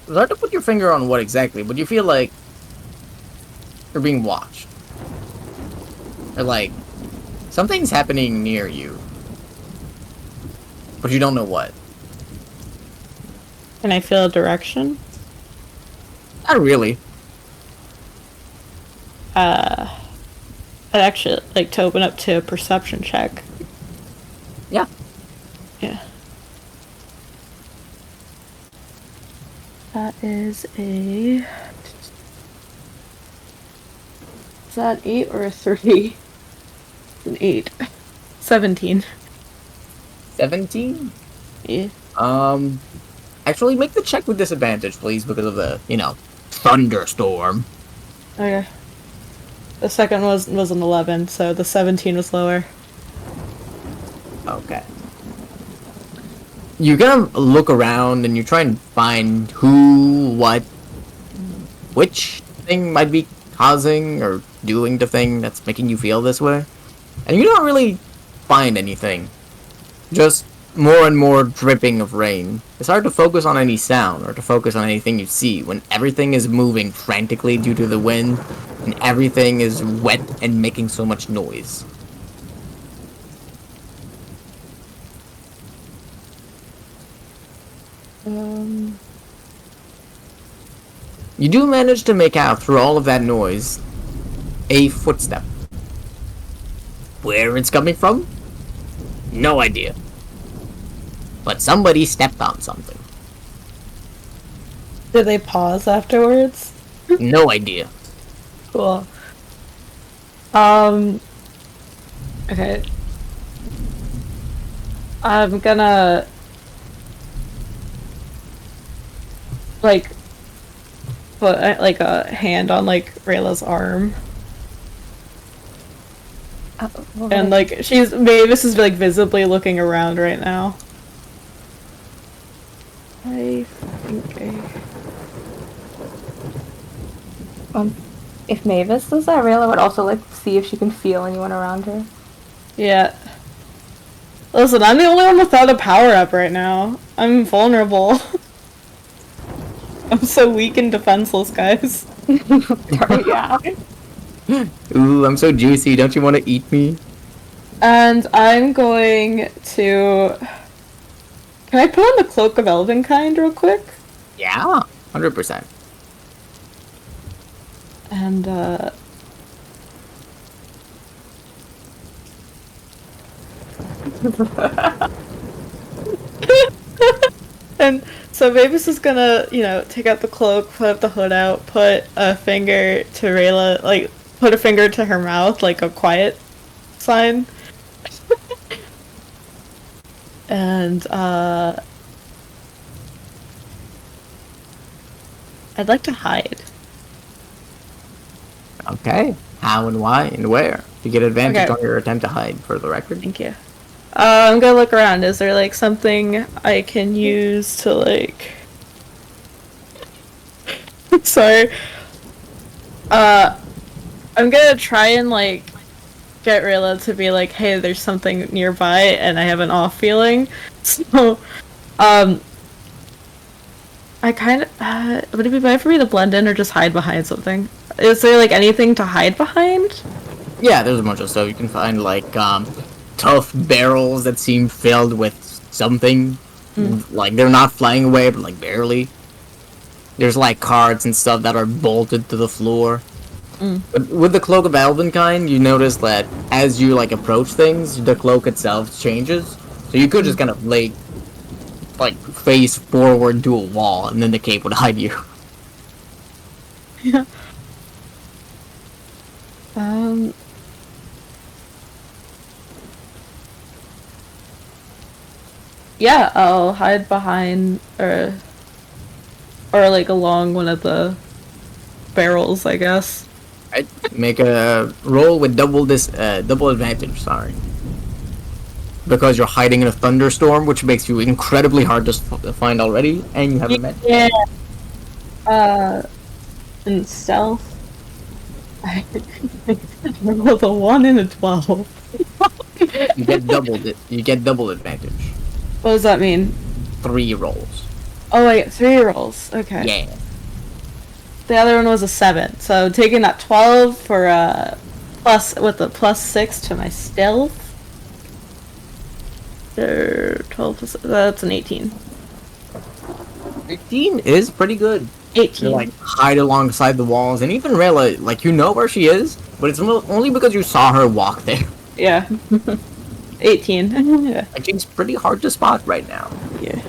It's hard to put your finger on what exactly, but you feel like you're being watched. Or like something's happening near you, but you don't know what. Can I feel a direction? Not really. I'd actually like to open up to a perception check. Yeah. Yeah. That is a... Is that 8 or a 3? It's an 8. 17. 17? Yeah. Actually make the check with disadvantage, please, because of the, thunderstorm. Okay. The second was an 11, so the 17 was lower. Okay. You kind of look around and you try and find who, what, which thing might be causing or doing the thing that's making you feel this way. And you don't really find anything. Just more and more dripping of rain. It's hard to focus on any sound or to focus on anything you see when everything is moving frantically due to the wind and everything is wet and making so much noise. You do manage to make out through all of that noise a footstep. Where it's coming from? No idea. But somebody stepped on something. Did they pause afterwards? No idea. Cool. Okay. I'm gonna like put like a hand on like Rayla's arm, and like Mavis is like visibly looking around right now. I think If Mavis does that, Rayla would also like see if she can feel anyone around her. yeah. Listen, I'm the only one without a power up right now. I'm vulnerable. I'm so weak and defenseless, guys. Yeah. Ooh, I'm so juicy. Don't you want to eat me? And I'm going to... Can I put on the Cloak of Elvenkind real quick? Yeah, 100%. And, and so Mavis is gonna, you know, take out the cloak, put the hood out, put a finger to Rayla, like, put a finger to her mouth, like a quiet sign. And, I'd like to hide. Okay. How and why and where? To get advantage Okay. on your attempt to hide, for the record. Thank you. I'm gonna look around. Is there, like, something I can use to, like... Sorry. I'm gonna try and, like, get Rayla to be like, hey, there's something nearby, and I have an off feeling. So, I kind of, would it be better for me to blend in or just hide behind something? Is there, like, anything to hide behind? Yeah, there's a bunch of stuff. You can find, like, tough barrels that seem filled with something. Like, they're not flying away, but, like, barely. There's, like, cards and stuff that are bolted to the floor. But with the Cloak of Elvenkind, you notice that as you, like, approach things, the cloak itself changes. So you could just kind of lay, like, face forward to a wall, and then the cape would hide you. Yeah. Yeah, I'll hide behind, or like along one of the barrels, I guess. Right? Make a roll with double advantage, sorry. Because you're hiding in a thunderstorm, which makes you incredibly hard to find already, and you have a med. Yeah. In stealth, I rolled a 1 and a 12. You get doubled it. You get double advantage. What does that mean? 3 rolls. Oh, I get 3 rolls. Okay. Yeah. The other one was a 7, so taking that 12 for plus with the +6 to my stealth. 12 plus, that's an 18. 15 is pretty good. 18. You like hide alongside the walls, and even Rayla, like, you know where she is, but it's only because you saw her walk there. Yeah. 18. Yeah. Like, she's pretty hard to spot right now. Yeah.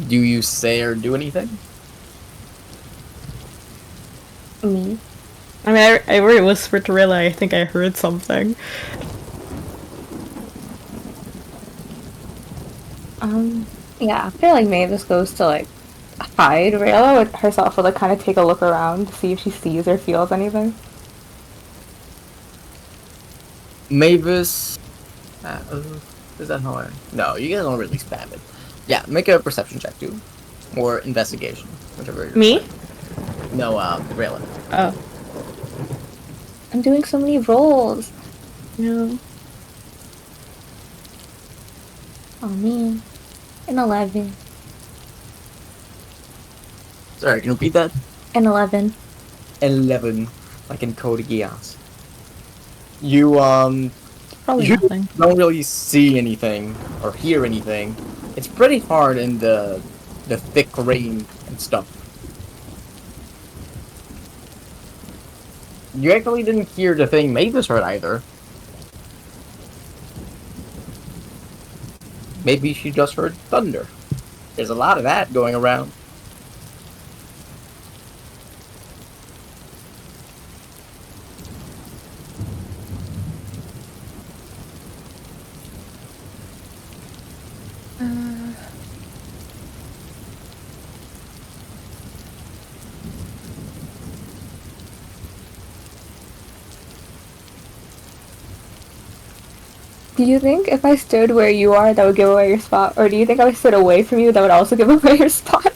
Do you say or do anything? Me. I mean, I already whispered to Rayla, I think I heard something. Yeah, I feel like Mavis goes to, like, hide. Rayla would herself would, like, kind of take a look around to see if she sees or feels anything. Mavis... is that how I... No, you guys don't really spam it. Yeah, make a perception check, too. Or investigation, whichever. Me? No, Rayla. Oh. I'm doing so many rolls. No. Oh, man. An 11. Sorry, can you repeat that? An 11. 11, like in Code Geass. You, Probably you nothing. don't really see anything or hear anything. It's pretty hard in the thick rain and stuff. You actually didn't hear the thing Mavis heard either. Maybe she just heard thunder. There's a lot of that going around. Do you think if I stood where you are, that would give away your spot? Or do you think if I stood away from you, that would also give away your spot?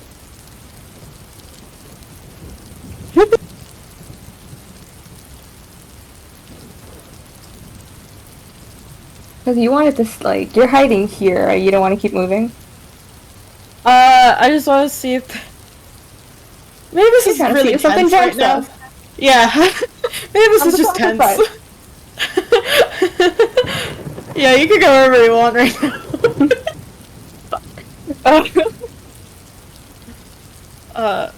Because you wanted to, like, you're hiding here, right? You don't want to keep moving? I just want to see if... Maybe this is trying to see really if something tense right jumps now. Yeah. Maybe this is just I'm tense. Yeah, you can go wherever you want right now.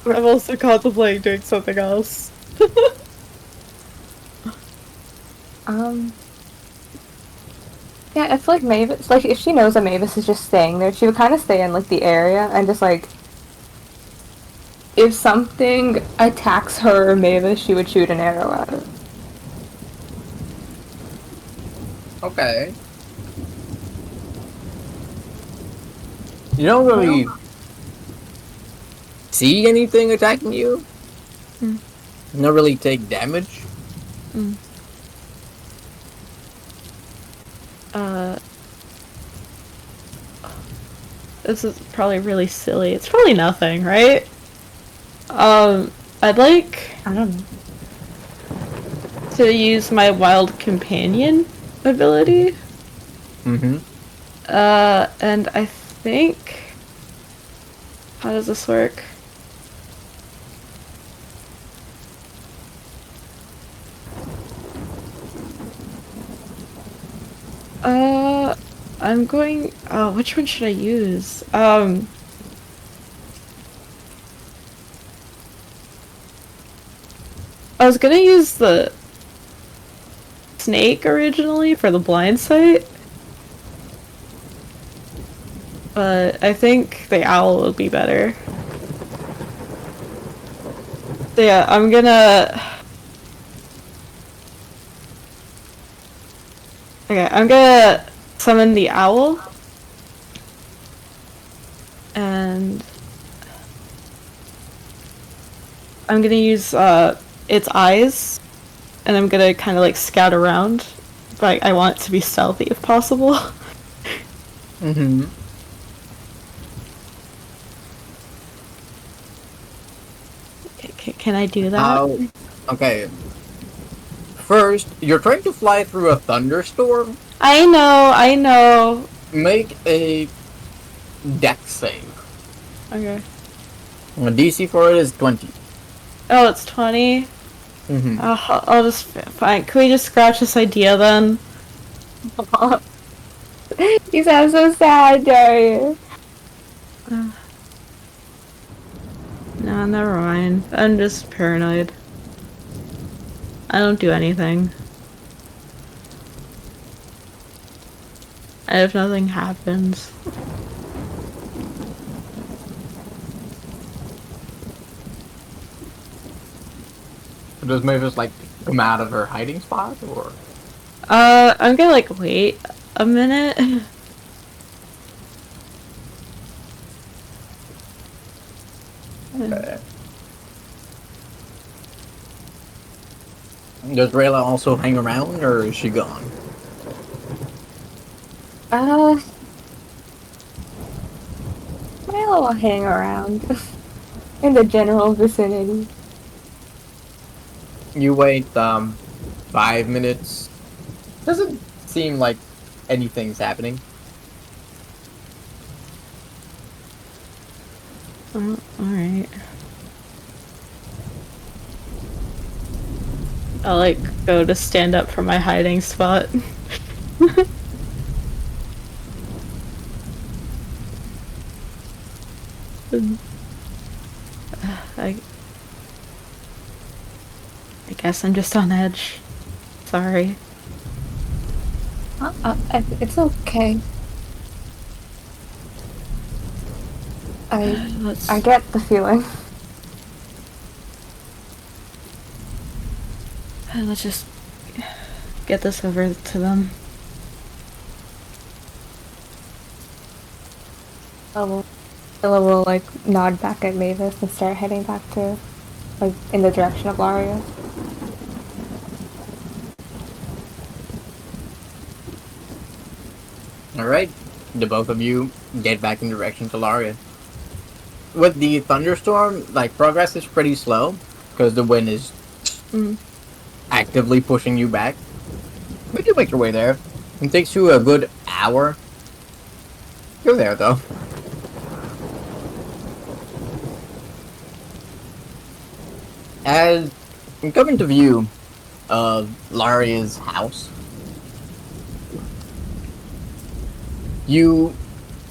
I'm also contemplating doing something else. Yeah, I feel like Mavis, like, if she knows that Mavis is just staying there, she would kind of stay in, like, the area and just, like, if something attacks her or Mavis, she would shoot an arrow at it. Okay. You don't really see anything attacking you? Mm. You don't really take damage? This is probably really silly. It's probably nothing, right? I'd like I don't know. to use my wild companion ability. Mm-hmm. And I think... How does this work? I'm going... Oh, which one should I use? I was gonna use the snake originally for the blind sight. But I think the owl would be better. So yeah, I'm gonna... Okay, I'm gonna summon the owl. And... I'm gonna use its eyes. And I'm gonna kind of like scout around. But I want it to be stealthy if possible. Mm-hmm. Can I do that? Okay. First, you're trying to fly through a thunderstorm. I know. Make a dex save. Okay. The DC for it is 20. Oh, it's 20? Mm-hmm. I'll just... Fine. Can we just scratch this idea then? You sound so sad, Darius. No, never mind. I'm just paranoid. I don't do anything. And if nothing happens... Does Mavis like come out of her hiding spot, or? I'm gonna like wait a minute. Okay. Does Rayla also hang around, or is she gone? Rayla will hang around in the general vicinity. You wait 5 minutes. Doesn't seem like anything's happening. Oh, alright. I'll like go to stand up from my hiding spot. I guess I'm just on edge. Sorry. It's okay. I get the feeling. Let's just get this over to them. Illa will like nod back at Mavis and start heading back to like in the direction of Laria. Alright, the both of you get back in direction to Laria. With the thunderstorm, like, progress is pretty slow, because the wind is actively pushing you back. But you make your way there. It takes you a good hour. You're there, though. As you come into view of Laria's house, you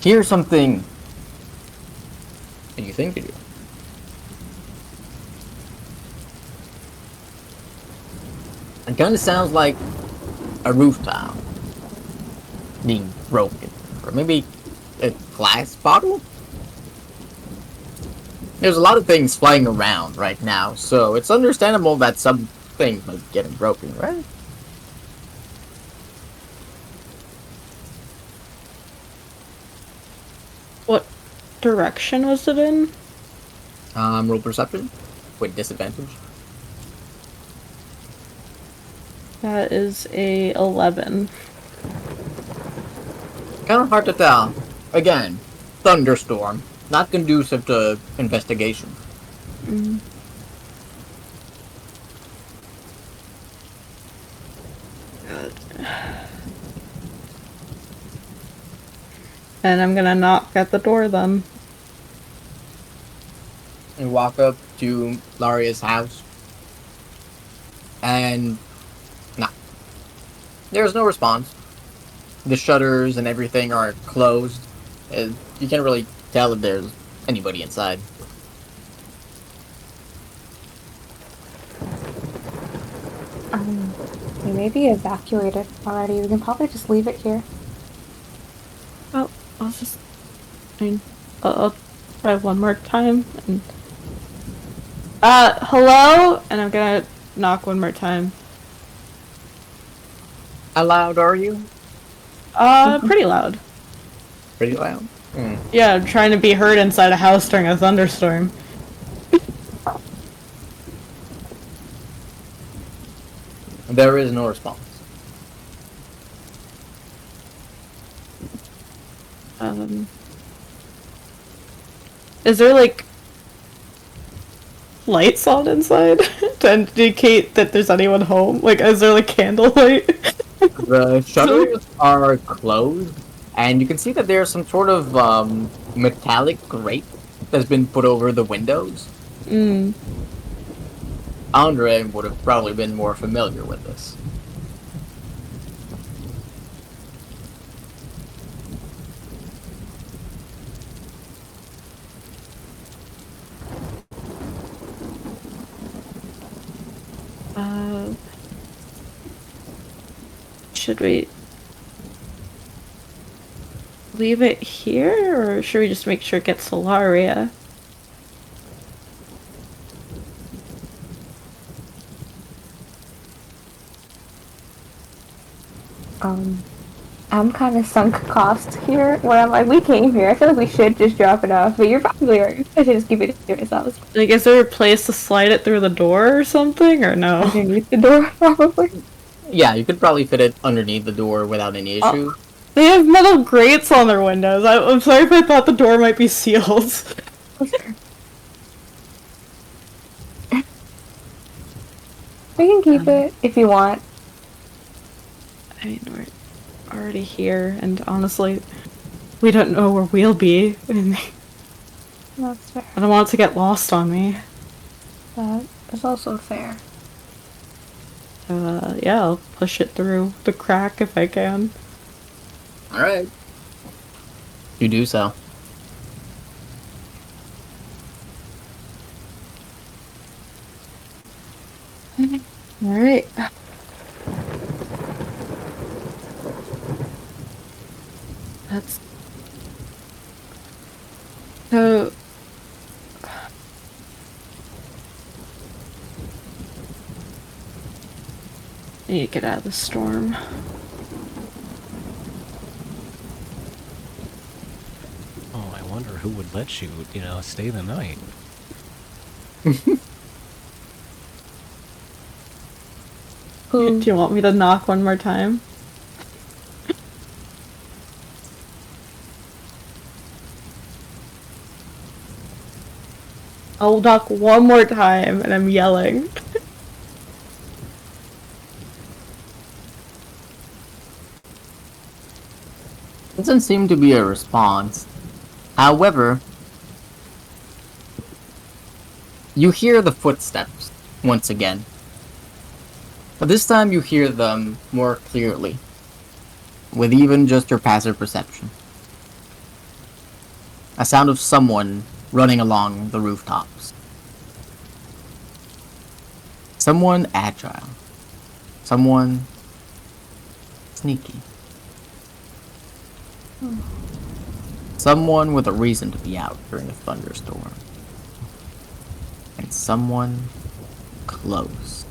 hear something, and you think you do. It kind of sounds like a roof tile being broken, or maybe a glass bottle. There's a lot of things flying around right now, so it's understandable that some things might be getting broken, right? What direction was it in? Roll perception with disadvantage. That is a 11. Kind of hard to tell. Again, thunderstorm, not conducive to investigation. And I'm gonna knock at the door then. You walk up to Laria's house, and nah, there's no response. The shutters and everything are closed. You can't really tell if there's anybody inside. We may be evacuated already. We can probably just leave it here. Well, I'll just. I'll try one more time. And hello? And I'm gonna knock one more time. How loud are you? Pretty loud. Pretty loud. Yeah, I'm trying to be heard inside a house during a thunderstorm. There is no response. Is there like lights on inside to indicate that there's anyone home? Like, is there like candlelight? The shutters are closed, and you can see that there's some sort of metallic grate that's been put over the windows. Andre would have probably been more familiar with this. Should we leave it here, or should we just make sure it gets to Laria? I'm kind of sunk cost here, where I'm like, we came here. I feel like we should just drop it off, but you're probably right. I should just keep it to ourselves. Like, is there a place to slide it through the door or something, or no? Underneath the door, probably. Yeah, you could probably fit it underneath the door without any issue. They have metal grates on their windows. I'm sorry if I thought the door might be sealed. We can keep it if you want. I mean, we're already here, and honestly, we don't know where we'll be. That's fair. I don't want it to get lost on me. That is also fair. Yeah, I'll push it through the crack if I can. Alright. You do so. Alright. That's... So... I need to get out of the storm. Oh, I wonder who would let you, stay the night. Do you want me to knock one more time? I'll knock one more time, and I'm yelling. Doesn't seem to be a response. However, you hear the footsteps once again. But this time you hear them more clearly, with even just your passive perception. A sound of someone running along the rooftops. Someone agile. Someone sneaky. Someone with a reason to be out during a thunderstorm. And someone close.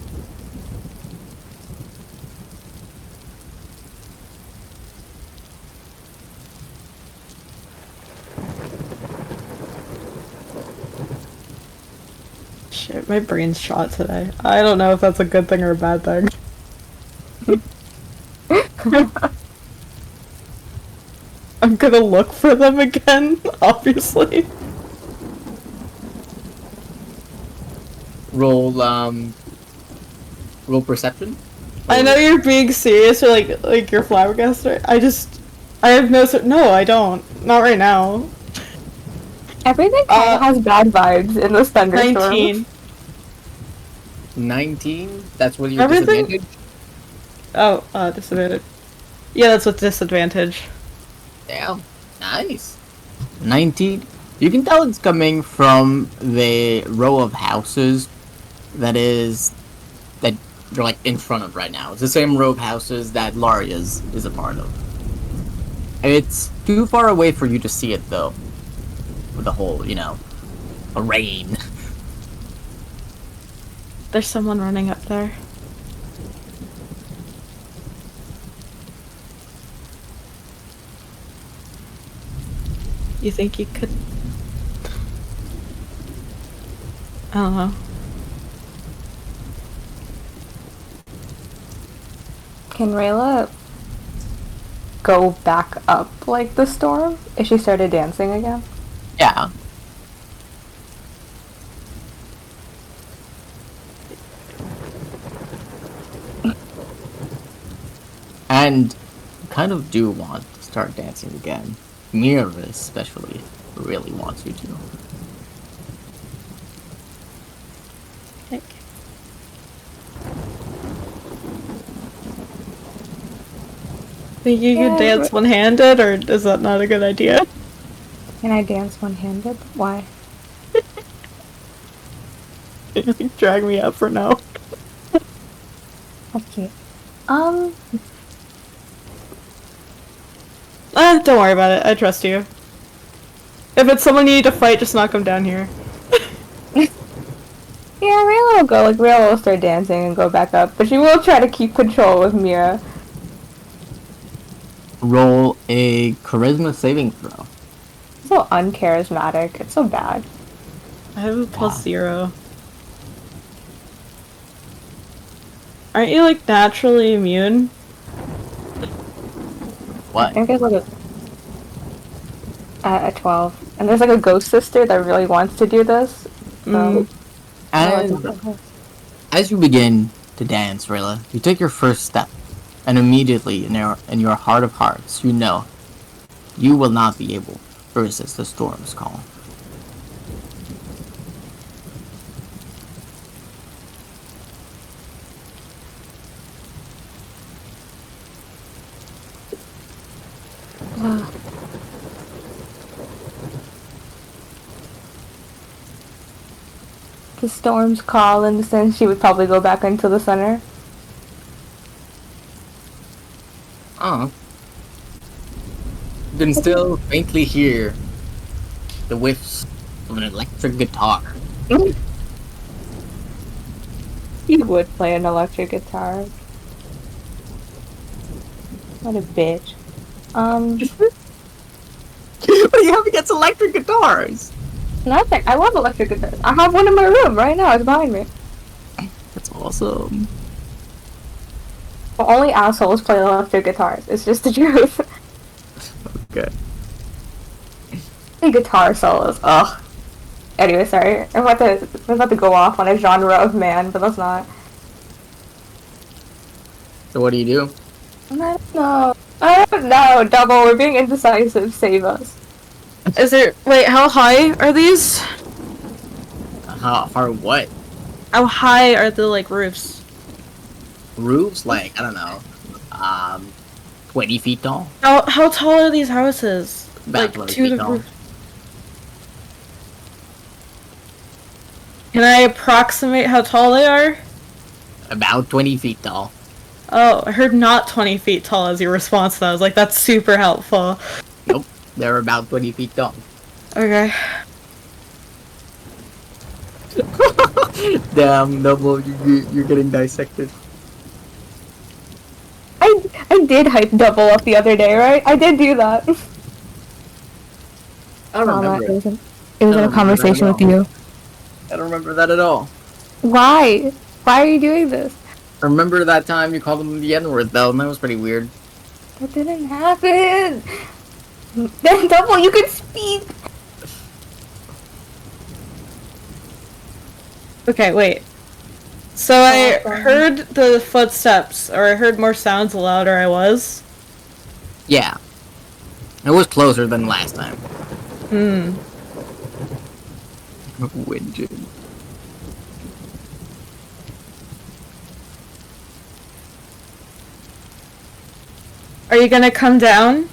Shit, my brain's shot today. I don't know if that's a good thing or a bad thing. I'm gonna look for them again, obviously. Roll perception? I know you're being serious or like you're flabbergasted. I have no, I don't. Not right now. Everything kind of has bad vibes in this thunderstorm. 19. 19? That's with your Everything- disadvantage? Oh, disadvantage. Yeah, that's with disadvantage. Damn. Nice. 19. You can tell it's coming from the row of houses that you're like in front of right now. It's the same row of houses that Laria's is a part of. It's too far away for you to see it though. With the whole, a rain. There's someone running up there. You think you could... I don't know. Can Rayla go back up like the storm if she started dancing again? Yeah. And you kind of do want to start dancing again. Mira especially really wants you to. Heck. Think you Yeah, could dance one-handed, or is that not a good idea? Can I dance one-handed? Why? Drag me up for now. That's cute. Don't worry about it. I trust you. If it's someone you need to fight, just knock them down here. Yeah, Rayla will go. Like, Rayla will start dancing and go back up, but she will try to keep control with Mira. Roll a charisma saving throw. So uncharismatic. It's so bad. I have a +0. Aren't you, like, naturally immune? I What? think there's like a 12. And there's like a ghost sister that really wants to do this. So, And as you begin to dance, Rayla, you take your first step, and immediately in your heart of hearts, you know you will not be able to resist the storm's call. the storm's call, in the sense she would probably go back into the center. Oh. You can still faintly hear the whiffs of an electric guitar. He would play an electric guitar. What a bitch. What do you have against electric guitars? Nothing. I love electric guitars. I have one in my room right now. It's behind me. That's awesome. But only assholes play electric guitars. It's just the truth. Okay. The guitar solos. Ugh. Anyway, sorry. I'm about to go off on a genre of man, but let's not. So what do you do? I don't know. I don't know. Double. We're being indecisive. Save us. Is there? Wait, how high are these? How far what? How high are the like roofs? Roofs? Like, I don't know. 20 feet tall? How tall are these houses? About Like 20 to feet the tall. roof. Can I approximate how tall they are? About 20 feet tall. Oh, I heard not 20 feet tall as your response to that. I was like, that's super helpful. Nope. They're about 20 feet tall. Okay. Damn, Double, you're getting dissected. I did hype double up the other day, right? I did do that. I don't remember It it. was in I a don't conversation with remember you. I don't remember that at all. Why? Why are you doing this? I remember that time you called him the N-word, though, and that was pretty weird. That didn't happen. Then double, you can speak. Okay, wait. So I Awesome. heard the footsteps, or I heard more sounds the louder I was. Yeah. It was closer than last time. Whinging. Are you gonna come down?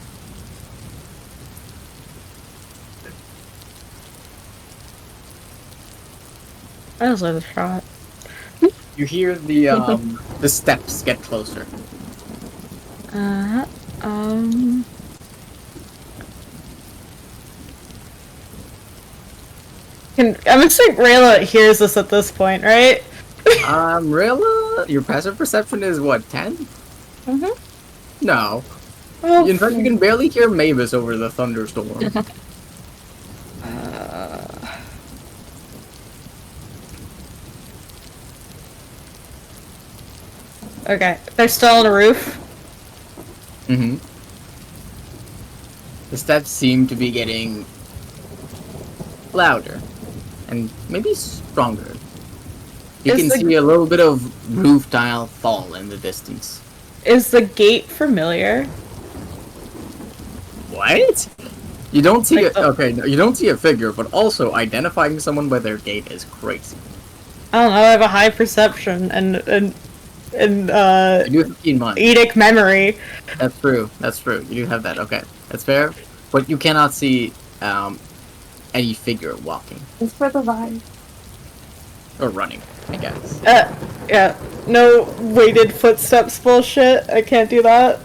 That was worth a shot. You hear the steps get closer. Uh, I'm assuming Rayla hears this at this point, right? Rilla, your passive perception is what, 10? Mm-hmm. No. Oh, In fact, you can barely hear Mavis over the thunderstorm. Okay, they're still on the roof. Mm-hmm. The steps seem to be getting louder and maybe stronger. You Is can the- see a little bit of roof tile fall in the distance. Is the gate familiar? What? You don't see Like it. Okay, no, you don't see a figure, but also identifying someone by their gait is crazy. I don't know. I have a high perception and You do 15 months. Edic memory. That's true. That's true. You do have that. Okay, that's fair. But you cannot see any figure walking It's for the vibe. or running, I guess. Yeah. No weighted footsteps bullshit. I can't do that.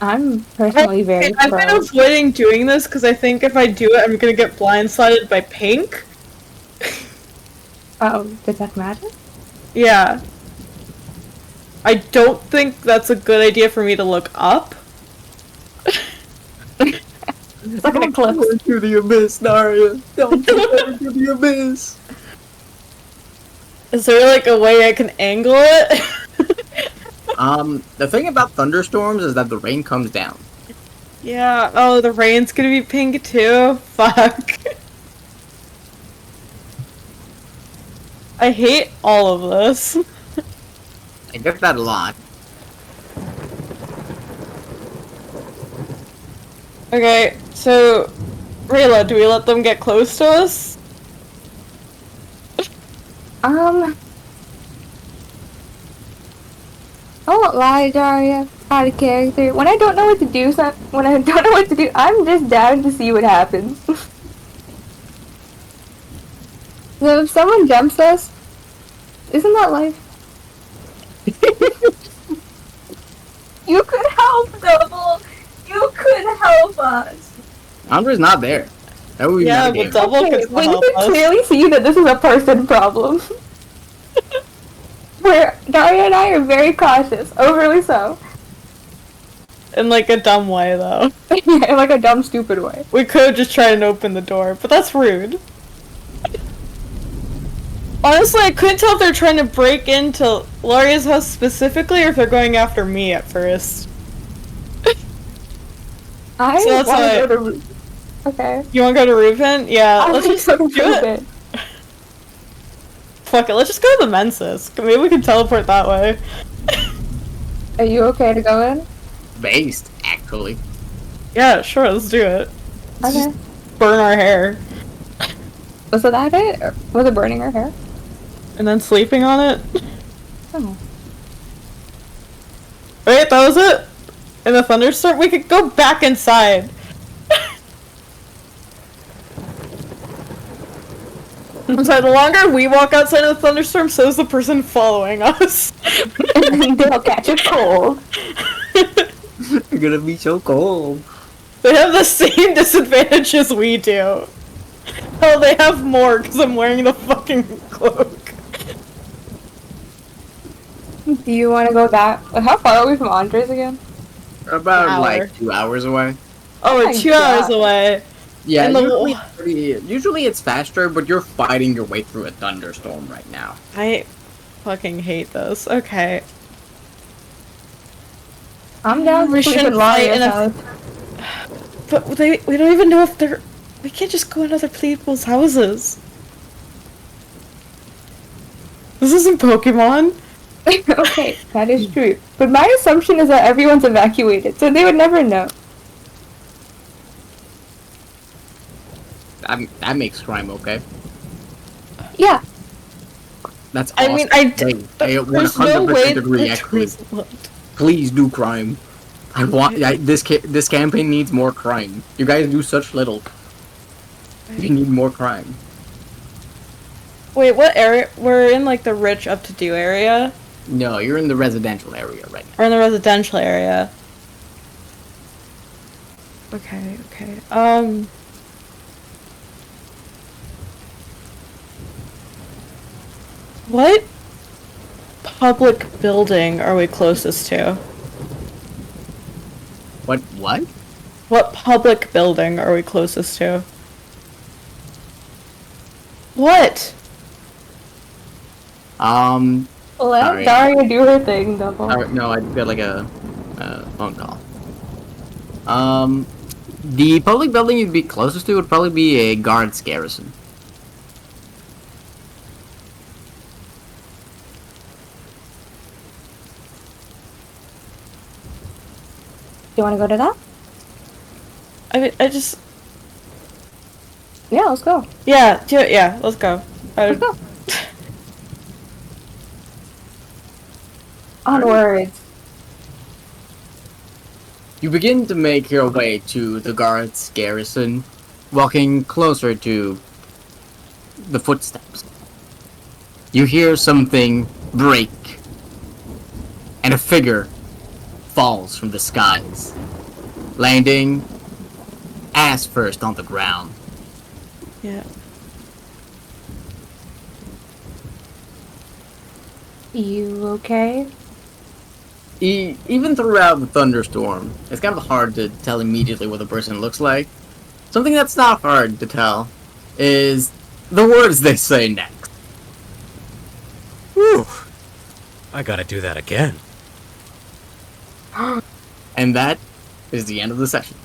I'm personally very I've been pro. avoiding doing this because I think if I do it, I'm gonna get blindsided by pink. Oh, detect magic? Yeah. I don't think that's a good idea for me to look up. It's like an eclipse. Into the abyss, Naria. Don't go into the abyss. Is there like a way I can angle it? The thing about thunderstorms is that the rain comes down. Yeah. Oh, the rain's gonna be pink too. Fuck. I hate all of this. I get that a lot. Okay, so Rayla, do we let them get close to us? I won't lie, Daria. Out of character. When I don't know what to do, I'm just down to see what happens. So if someone jumps us, isn't that life? You could help, Double. You could help us. Andre's not there. That would be Yeah, metagame. but Double can still But you help can us. clearly see that this is a person problem. Where Daria and I are very cautious, overly so. In like a dumb way, though. Yeah, in like a dumb, stupid way. We could just try and open the door, but that's rude. Honestly, I couldn't tell if they're trying to break into Laria's house specifically or if they're going after me at first. I So that's want why- to go to Ru- Okay. You want to go to Reuben? Yeah, I let's want just to go do to it. Reuben. Fuck it, let's just go to the Mensis. Maybe we can teleport that way. Are you okay to go in? Based, actually. Yeah, sure, let's do it. Okay. Burn our hair. Was it that it? Or was it burning her hair? And then sleeping on it. Oh. Wait, that was it? In the thunderstorm? We could go back inside. I'm sorry, the longer we walk outside of the thunderstorm, so is the person following us. They'll catch a cold. You're gonna be so cold. They have the same disadvantages we do. Hell, they have more because I'm wearing the fucking cloak. Do you want to go back? How far are we from Andres again? About Hour. like 2 hours away. Oh, my we're 2 God. hours away. Yeah, And the- usually it's faster, but you're fighting your way through a thunderstorm right now. I fucking hate this. Okay. I'm down We to sleep shouldn't in fight Laria's in a- house. But we don't even know if they're... We can't just go in other people's houses. This isn't Pokemon. Okay, that is true. But my assumption is that everyone's evacuated, so they would never know. That makes crime okay. Yeah. That's I awesome. mean, I Hey, there's no way 100% agree, that actually. Therese looked. Please do crime. This campaign needs more crime. You guys do such little. You need more crime. Wait, what area? We're in like the rich, up-to-do area, No, you're in the residential area right now. or in the residential area. Okay, okay. What public building are we closest to? What? What public building are we closest to? What? Sorry. Let Daria do her thing, though. No, I got like a phone call. The public building you'd be closest to would probably be a guard's garrison. Do you want to go to that? I mean, I just... Yeah, let's go. Yeah, do it, yeah, let's go. Let's go. Onwards. You begin to make your way to the guard's garrison, walking closer to the footsteps. You hear something break, and a figure falls from the skies, landing ass first on the ground. Yeah. You okay? Even throughout the thunderstorm, it's kind of hard to tell immediately what the person looks like. Something that's not hard to tell is the words they say next. Whew. I gotta do that again. And that is the end of the session.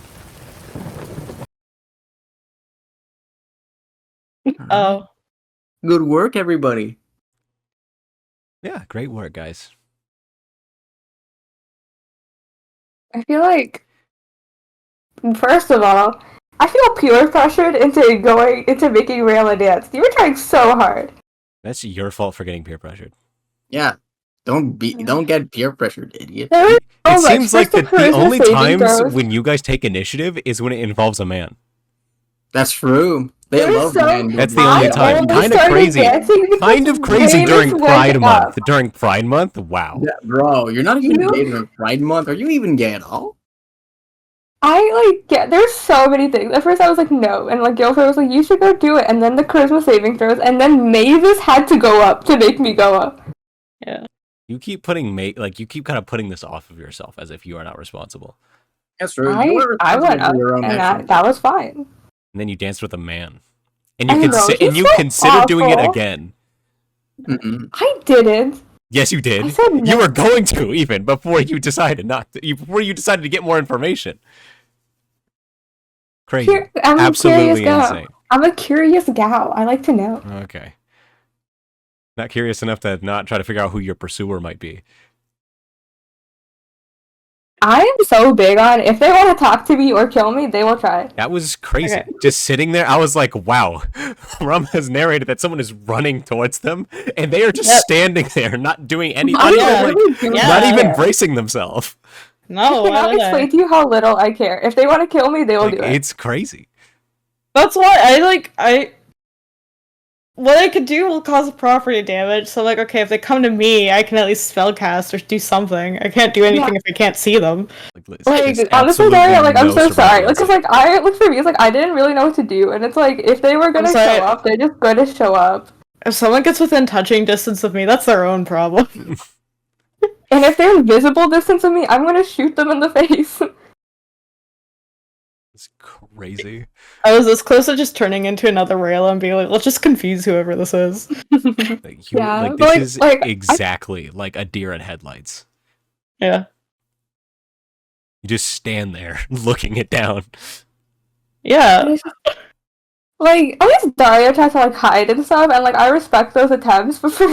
Oh. Good work, everybody. Yeah, great work, guys. I feel like, first of all, I feel peer pressured into making Rayla dance. You were trying so hard. That's your fault for getting peer pressured. Yeah. Don't get peer pressured, idiot. There was so It much. seems like First the charisma only saving times throws. when you guys take initiative is when it involves a man. That's true. They There was love so- men. That's the only I time. only Kind of started crazy. dancing because Kind of crazy Ramus during went Pride up. Month. During Pride Month? Wow. Yeah, bro, you're not even You- gay during Pride Month. Are you even gay at all? There's so many things. At first I was like, no. And like, Guilford was like, you should go do it. And then the charisma saving throws. And then Mavis had to go up to make me go up. Yeah. You keep putting you keep kind of putting this off of yourself as if you are not responsible. That's true. I went up and that was fine. And then you danced with a man. And you I know, he's so consider doing it awful. again. Mm-mm. I didn't. Yes, you did. I said no. You were going to even before you decided not to, before you decided to get more information. Crazy. I'm Absolutely a curious gal. insane. I'm a curious gal. I like to know. Okay. Not curious enough to not try to figure out who your pursuer might be. I am so big on if they want to talk to me or kill me, they will try. That was crazy. Okay. Just sitting there, I was like, wow. Rum has narrated that someone is running towards them, and they are just standing there, not doing anything, I'm yeah. literally doing not that. even bracing themselves. No, I why cannot would explain I? to you how little I care. If they want to kill me, they will Like, do it. it's crazy. That's why what I could do will cause property damage, so like, okay, if they come to me, I can at least spellcast or do something. I can't do anything if I can't see them. Like, Like, honestly, Daria, like, I'm so sorry. Like, cause, like, for me, it's like, I didn't really know what to do, and it's like, if they were gonna sorry. show up, they're just gonna show up. If someone gets within touching distance of me, that's their own problem. And if they're visible distance of me, I'm gonna shoot them in the face. It's crazy. I was this close to just turning into another rail and being like, let's just confuse whoever this is. Like, Yeah, this but, is like, exactly like a deer in headlights. Yeah. You just stand there looking it down. Yeah. Like, at least Daria tries to, like, hide and stuff, and, like, I respect those attempts, but for